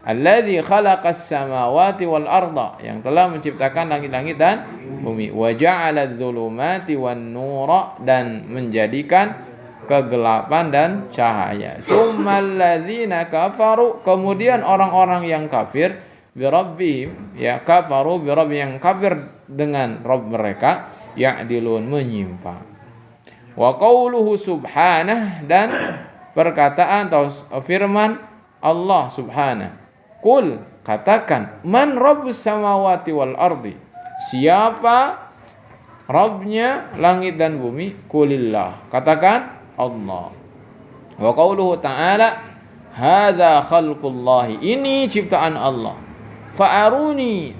Speaker 2: allazi khalaqas samawati wal arda yang telah menciptakan langit-langit dan bumi wa ja'ala dzulumati wan nura dan menjadikan kegelapan dan cahaya summal ladzina kafaru kemudian orang-orang yang kafir birabbihim ya kafaru birabb yang kafir dengan Rabb mereka ya'dilun menyimpang wa qauluhu subhanah dan perkataan atau firman Allah subhanahu qul katakan man rabbus samawati wal ardi siapa Rabbnya langit dan bumi qulillah katakan Allah wa qauluhu ta'ala hadza khalqullahi ini ciptaan Allah fa'aruni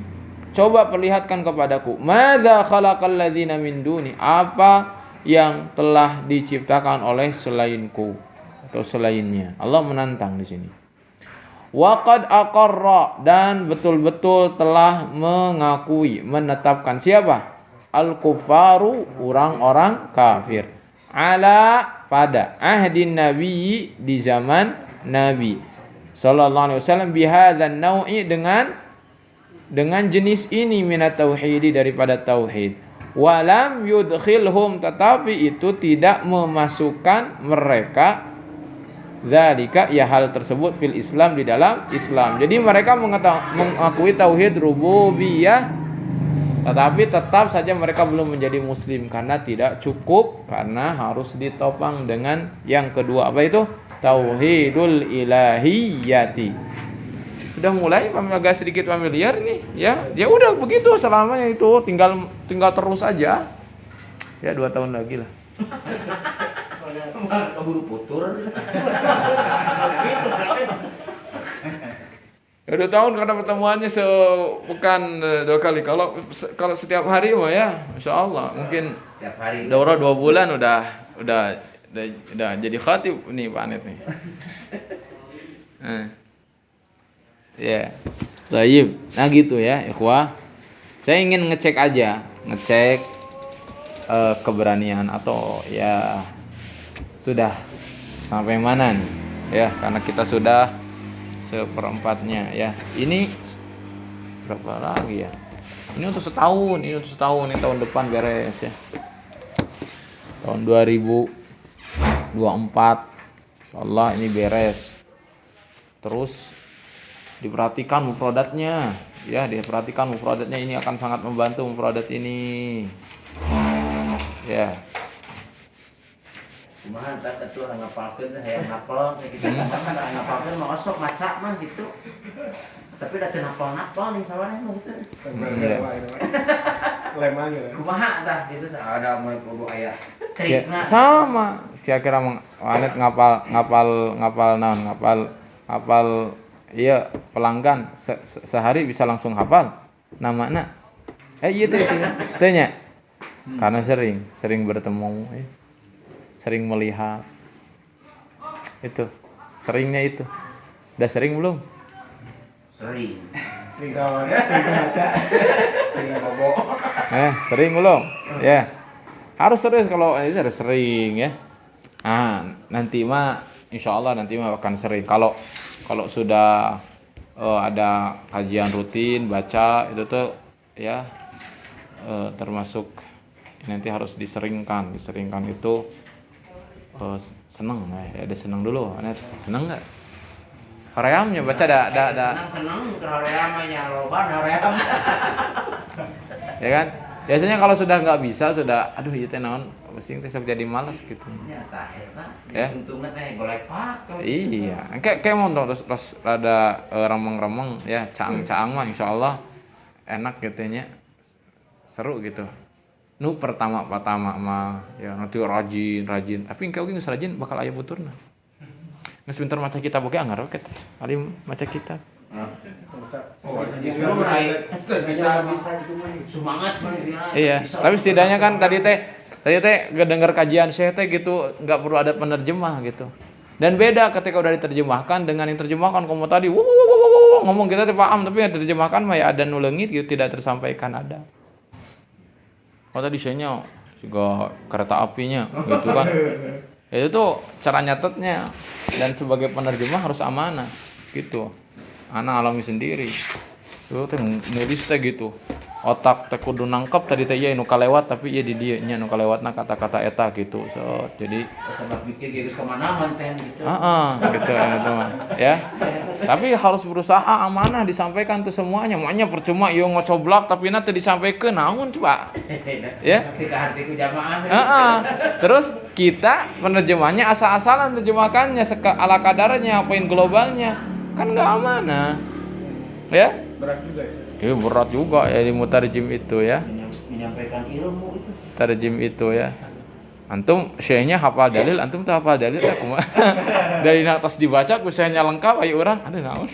Speaker 2: coba perlihatkan kepadaku maza khalaqal ladzina min duni apa yang telah diciptakan oleh selainku atau selainnya Allah menantang di sini waqad aqarra dan betul-betul telah mengakui menetapkan siapa al-kuffaru orang-orang kafir ala pada ahdin nabi di zaman nabi sallallahu alaihi wasallam bihadzan nau'i dengan jenis ini minat tauhidi daripada tauhid walam yudkhilhum tetapi itu tidak memasukkan mereka zalika ya hal tersebut fil Islam di dalam Islam jadi mereka mengakui tauhid rububiyah tetapi tetap saja mereka belum menjadi muslim karena tidak cukup karena harus ditopang dengan yang kedua apa itu tauhidul ilahiyati sudah mulai agak sedikit familiar nih ya udah begitu selamanya itu tinggal terus aja ya 2 tahun lagi lah
Speaker 3: keburu putur
Speaker 2: ya 2 tahun karena pertemuannya sepekan 2 kali kalau setiap hari mah ya Masya Allah mungkin daurah 2 bulan udah jadi khatib nih Pak Anet nih ya, baik. Nah gitu ya, ikhwah. Saya ingin ngecek keberanian atau ya sudah sampai mana nih, ya karena kita sudah 1/4-nya ya. Ini berapa lagi ya? Ini untuk setahun, ini tahun depan beres ya. Tahun 2024, insyaallah ini beres. Terus diperhatikan mufradatnya ini akan sangat membantu mufradat ini ya
Speaker 3: kumaha tak atuh ngapalkeun hayang ngapal gitu katakan ngapalkeun mah osok maca mah gitu tapi da teu napal nih sawane mah gitu
Speaker 5: lemah gitu
Speaker 3: kumaha tah gitu ada mulai kudu aya
Speaker 2: trikna sama sia kira Anet ngapal iya pelanggan sehari bisa langsung hafal namanya iya tanya karena sering bertemu sering melihat itu seringnya itu udah sering belum
Speaker 3: sering
Speaker 2: sering belum ya harus serius kalau ini harus sering ya nanti mah insyaallah nanti mah akan sering kalau sudah ada kajian rutin baca itu tuh ya termasuk nanti harus diseringkan itu seneng ya ada seneng dulu seneng nggak horeamnya baca ada
Speaker 3: seneng horeamnya loba hoream
Speaker 2: ya kan biasanya kalau sudah nggak bisa aduh ieu teh naon pusing teh sok jadi malas gitu.
Speaker 3: Ya tah eta.
Speaker 2: Ya.
Speaker 3: Untungna teh golek pak.
Speaker 2: Iya, kayak mau terus rada remeng-remeng ya, caang-caang mah insyaallah enak gitu nya. Seru gitu. Nu pertama mah ya nanti rajin. Tapi engkau ge geus rajin bakal aya futurna. Geus pinter maca kitab oge anggar oke teh. Alim maca kitab.
Speaker 3: Bisa semangat.
Speaker 2: Iya, tapi setidaknya kan tadi teh dengar kajian saya teh gitu nggak perlu ada penerjemah gitu. Dan beda ketika udah diterjemahkan dengan yang terjemahkan kamu tadi ngomong kita paham tapi yang terjemahkan mah ya ada nu leungit gitu tidak tersampaikan ada. Oh tadi sayanya juga kereta apinya gitu kan. Itu tuh cara nyatetnya dan sebagai penerjemah harus amanah gitu. Ana alami sendiri. Itu teh nulis teh gitu. Otak teh kudu nangkep tadi teh ieu nu kalewat tapi ieu di dieu nya nu kalewatna kata-kata eta gitu. So, jadi
Speaker 3: sebab pikir geus kemana manten gitu.
Speaker 2: Gitu itu mah ya. Tapi harus berusaha amanah disampaikan tuh semuanya. Makanya percuma ieu ngocoblak tapi na teu disampaikan naon coba. Ya.
Speaker 3: Arti ku jamaah.
Speaker 2: Terus kita penerjemahnya asal-asalan terjemahkannya ala kadarnya, poin globalnya. Kan enggak amanah. Ya?
Speaker 5: Berat juga ya.
Speaker 2: Iya berat juga ya di mutarjim itu ya.
Speaker 3: Menyampaikan ilmu itu.
Speaker 2: Tarjim itu ya. Antum syekhnya hafal dalil, antum tuh hafal dalil tak kumaha. Dari atas dibaca ku syekhnya lengkap ayo urang, aduh naon.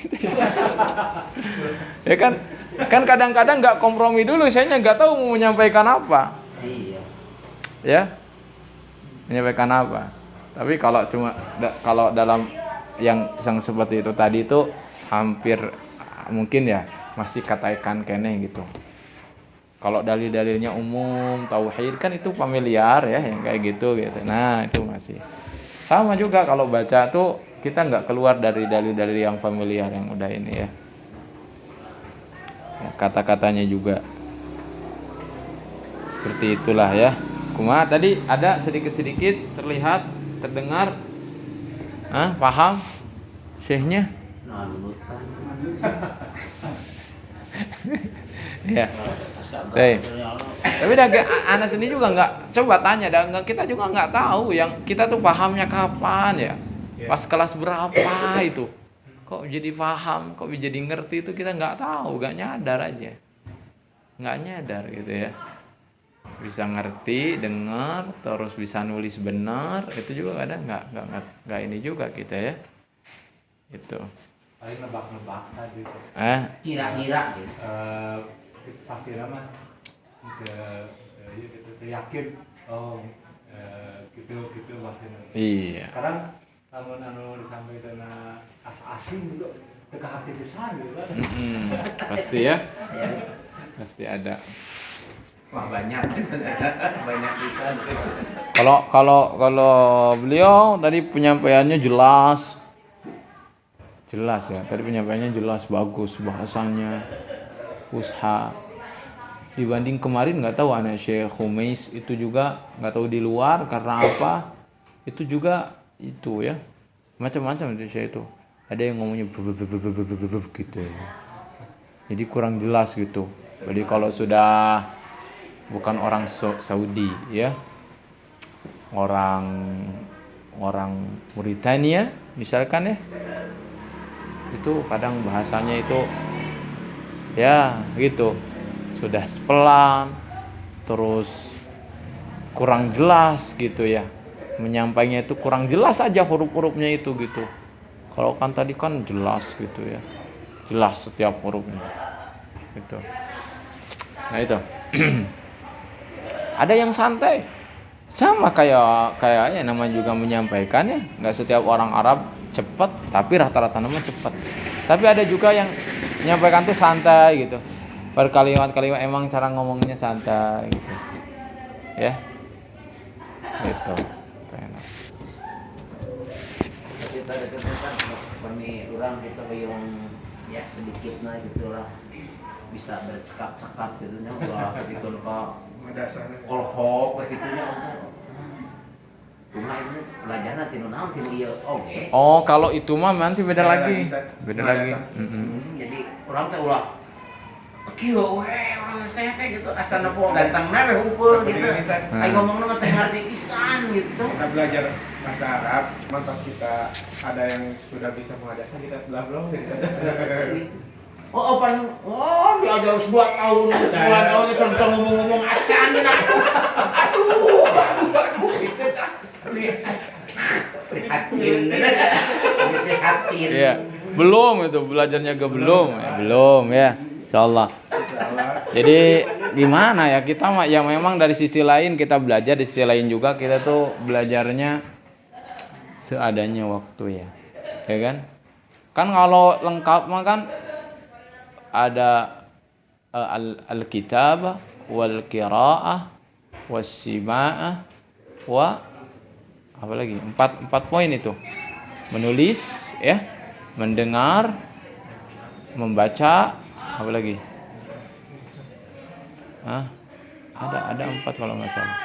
Speaker 2: Ya kan? Kan kadang-kadang enggak kompromi dulu, syekhnya enggak tahu mau menyampaikan apa.
Speaker 3: Iya.
Speaker 2: Ya. Menyampaikan apa. Tapi kalau dalam yang seperti itu tadi itu hampir mungkin ya masih katakan kene gitu. Kalau dalil-dalilnya umum tauhid kan itu familiar ya yang kayak gitu. Nah, itu masih. Sama juga kalau baca tuh kita nggak keluar dari dalil-dalil yang familiar yang udah ini ya. Kata-katanya juga. Seperti itulah ya. Kumaha tadi ada sedikit-sedikit terlihat, terdengar. Paham? Syekhnya? Ya. Tapi anak sendiri juga nggak coba tanya, kita juga nggak tahu yang kita tuh pahamnya kapan ya, pas kelas berapa itu, kok jadi paham, kok jadi ngerti itu kita nggak tahu, nggak nyadar aja, nggak nyadar gitu ya, bisa ngerti, dengar, terus bisa nulis benar, itu juga kadang nggak ini juga kita ya, itu.
Speaker 7: Paling nebak-nebak tadi gitu.
Speaker 3: Kira-kira gitu.
Speaker 7: Pasti mah gitu yakin gitu pasti.
Speaker 2: Iya.
Speaker 7: Sekarang anu disampaikan asing gitu teka hati besar gitu kan.
Speaker 2: Pasti ya. Pasti ada.
Speaker 3: Wah banyak bisa.
Speaker 2: Kalau beliau tadi penyampaiannya jelas ya. Tadi penyampaiannya jelas, bagus bahasanya, fusha. Dibanding kemarin nggak tahu anak Syekh Khumais itu juga nggak tahu di luar karena apa. Itu juga itu ya. Macam-macam itu Syekh itu. Ada yang ngomongnya gitu ya. Jadi kurang jelas gitu. Jadi kalau sudah bukan orang Saudi ya. Orang Mauritania misalkan ya. Itu kadang bahasanya itu ya gitu sudah pelan terus kurang jelas gitu ya, menyampaikannya itu kurang jelas aja huruf-hurufnya itu gitu. Kalau kan tadi kan jelas gitu ya, jelas setiap hurufnya gitu. Nah itu ada yang santai sama kayak ya namanya juga menyampaikan ya, nggak setiap orang Arab cepat, tapi rata-rata nama cepat. Tapi ada juga yang menyampaikan tuh santai gitu. Per kalimat-kalimat emang cara ngomongnya santai gitu. Ya. Gitu. Enak.
Speaker 3: Kita dekat-dekat kami orang kita yang ya sedikit nah gitu lah bisa bercakap-cakap gitu nya ulah ketika
Speaker 5: Madasana.
Speaker 3: kolhok begitu nya. Cuma itu pelajaran tinu naon tinu ieu oge.
Speaker 2: Oh, kalau itu mah nanti beda lagi. Beda lagi.
Speaker 3: Jadi orang teh ulah kieu we orang saya teh gitu asana po gantengna we hungkul gitu. Ai ngomongna mah teh ngarti pisan gitu.
Speaker 5: Kita belajar bahasa Arab, cuma pas kita ada yang sudah bisa muhadasah kita belah-belah dari sana.
Speaker 3: Oh, diajar 2 tahun, 2 tahun cuma bisa ngomong-ngomong acan aduh gitu tah. Prihatin.
Speaker 2: Iya. Belum itu belajarnya belum ya. Insyaallah. Jadi gimana ya, kita mah ya memang dari sisi lain kita belajar, di sisi lain juga kita tuh belajarnya seadanya waktu ya. Ya kan? Kan kalau lengkap mah kan ada al-kitabah wal qiraah was sima'ah wa apa lagi? Empat poin itu. Menulis ya, mendengar, membaca, apa lagi? Ada 4 kalau nggak salah.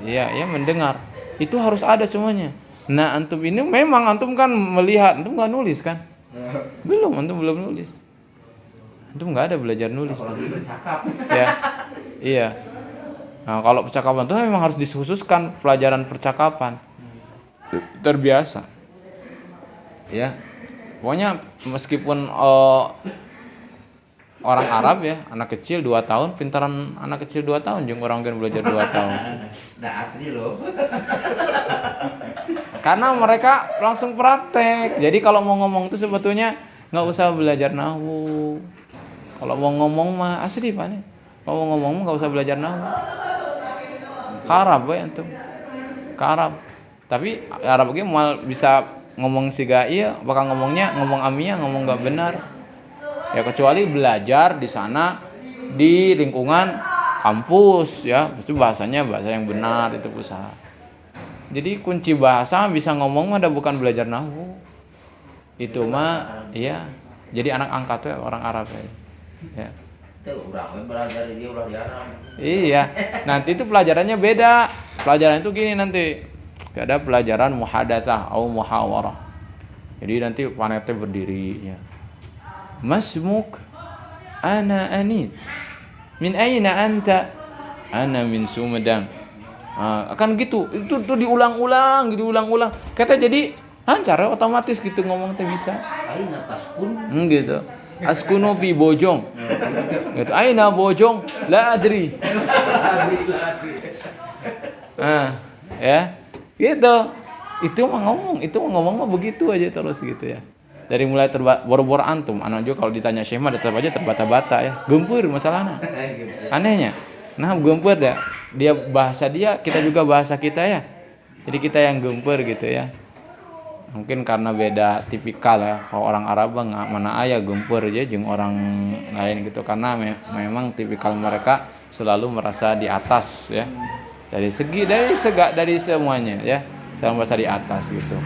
Speaker 2: Iya, mendengar. Itu harus ada semuanya. Nah, antum ini memang antum kan melihat, antum nggak nulis kan? Antum belum nulis. Antum nggak ada belajar nulis.
Speaker 3: Apalagi bercakap.
Speaker 2: Ya, iya. Nah, kalau percakapan itu memang harus dikhususkan pelajaran percakapan. Terbiasa. Ya. Pokoknya meskipun orang Arab ya, anak kecil 2 tahun, pintaran anak kecil 2 tahun, jeung orang kan belajar 2 tahun.
Speaker 3: Nah, asli loh.
Speaker 2: Karena mereka langsung praktek. Jadi kalau mau ngomong itu sebetulnya nggak usah belajar nahwu. Kalau mau ngomong mah asli Pak nih. Kalau mau ngomong mah nggak usah belajar nahwu. Arab ya antum. Arab. Tapi Arab ge mau bisa ngomong siga ieu, bakal ngomong amiyah, ngomong nggak benar. Ya kecuali belajar di sana di lingkungan kampus ya, itu bahasanya bahasa yang benar itu usaha. Jadi kunci bahasa bisa ngomong mah ada bukan belajar nahwu. Itu mah iya. Jadi anak angkatnya orang Arab ya.
Speaker 3: Itu urang belajar dia ulah di Arab.
Speaker 2: Iya. Nanti itu pelajarannya beda. Pelajaran itu gini nanti. Ada pelajaran muhadatsah atau muhawarah. Jadi nanti panetnya berdiri ya. Masmuk ana Anit. Min aina anta? Ana min Sumedang. Akan gitu. Itu diulang-ulang. Kata jadi cara otomatis gitu ngomong teh bisa.
Speaker 3: Aina taskun?
Speaker 2: Gitu. Askunu fi Bojong. Gitu. Aina Bojong? La adri. Ya. Gitu. Itu mah ngomong mah begitu aja terus gitu ya. Dari mulai boro-boro antum, anak juga kalau ditanya Syekh mah tetap aja terbata-bata ya. Gempur masalahnya. Anehnya. Nah, gempur dah. Dia bahasa dia, kita juga bahasa kita ya. Jadi kita yang gempur gitu ya. Mungkin karena beda tipikal ya. Kalau orang Arab mana aya gempur aja jeung orang lain gitu karena memang tipikal mereka selalu merasa di atas ya. Dari semuanya ya. Selalu merasa di atas gitu.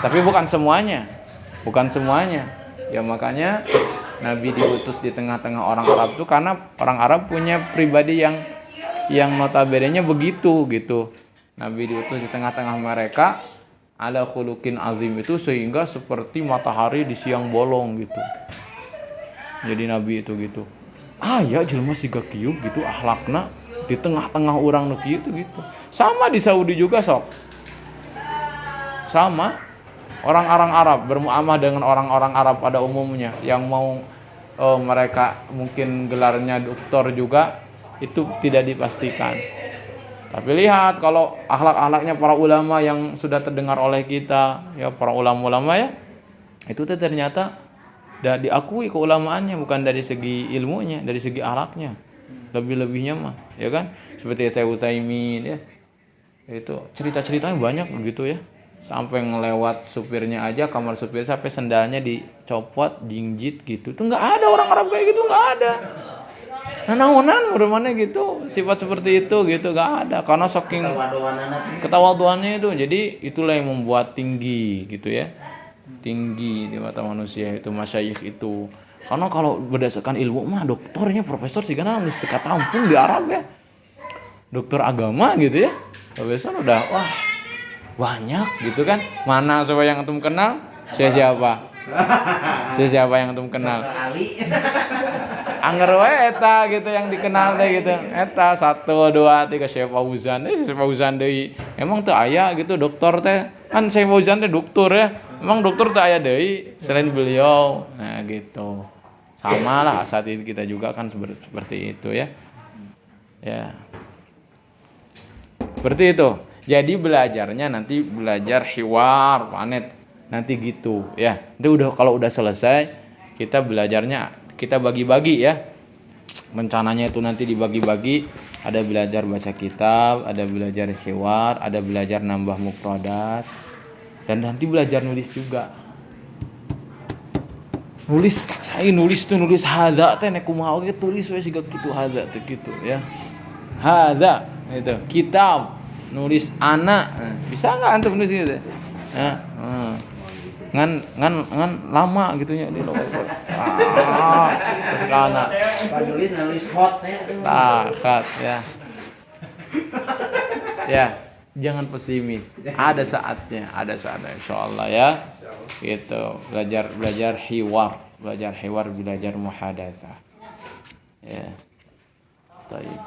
Speaker 2: Tapi bukan semuanya. Ya makanya Nabi diutus di tengah-tengah orang Arab itu karena orang Arab punya pribadi yang notabene-nya begitu gitu. Nabi diutus di tengah-tengah mereka ala khuluqin azim itu sehingga seperti matahari di siang bolong gitu. Jadi Nabi itu gitu. Ya jelema siga kieu gitu akhlakna di tengah-tengah orang nu kieu gitu. Sama di Saudi juga sok. Sama orang-orang Arab bermuamalah dengan orang-orang Arab pada umumnya yang mau mereka mungkin gelarnya doktor juga itu tidak dipastikan. Tapi lihat kalau akhlak-akhlaknya para ulama yang sudah terdengar oleh kita ya para ulama-ulama ya itu ternyata diakui keulamaannya bukan dari segi ilmunya, dari segi akhlaknya. Lebih-lebihnya mah ya kan seperti Syekh Utsaimin ya. Itu cerita-ceritanya banyak begitu ya. Sampai ngelewat supirnya aja, kamar supir sampai sendalnya dicopot, jinjit gitu. Itu nggak ada orang Arab kayak gitu, nggak ada. Nah, naonan bermana gitu, sifat seperti itu gitu nggak ada. Karena saking ketawaduannya itu, jadi itulah yang membuat tinggi gitu ya, tinggi di mata manusia itu masyayikh itu. Karena kalau berdasarkan ilmu mah doktornya profesor sih karena mesti katampung di Arab ya, dokter agama gitu ya, profesor udah wah. Banyak gitu kan. Mana coba yang antum kenal? Siapa yang antum kenal? Angger we eta gitu yang dikenal teh gitu. Eta 1 2 3 Syekh Fauzan. Syekh Fauzan deui. Emang teu aya gitu dokter teh. Kan Syekh Fauzan teh dokter ya. Emang dokter teu aya deui selain beliau. Nah gitu. Sama lah saat ini kita juga kan seperti itu ya. Ya. Seperti itu. Jadi belajarnya nanti belajar hiwar, panet nanti gitu ya. Itu kalau udah selesai kita belajarnya kita bagi-bagi ya. Rencananya itu nanti dibagi-bagi, ada belajar baca kitab, ada belajar hiwar, ada belajar nambah mufradat. Dan nanti belajar nulis juga. Nulis paksain nulis hadza teh nek kumaha oge tulis we siga kitu hadza teh kitu ya. Hadza itu kitab nulis anak bisa nggak antum nulis gitu ya ngan lama gitunya di terus ke anak
Speaker 3: nulis hot
Speaker 2: khat ya ya jangan pesimis ada saatnya insyaallah ya gitu belajar hiwar belajar muhadatsah ya baik.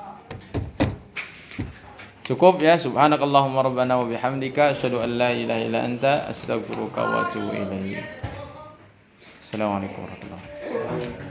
Speaker 2: Cukup ya, subhanakallahumma rabbana wa bihamdika asyhadu an la ilaha illa anta astaghfiruka wa atubu ilaik. Assalamualaikum warahmatullahi wabarakatuh.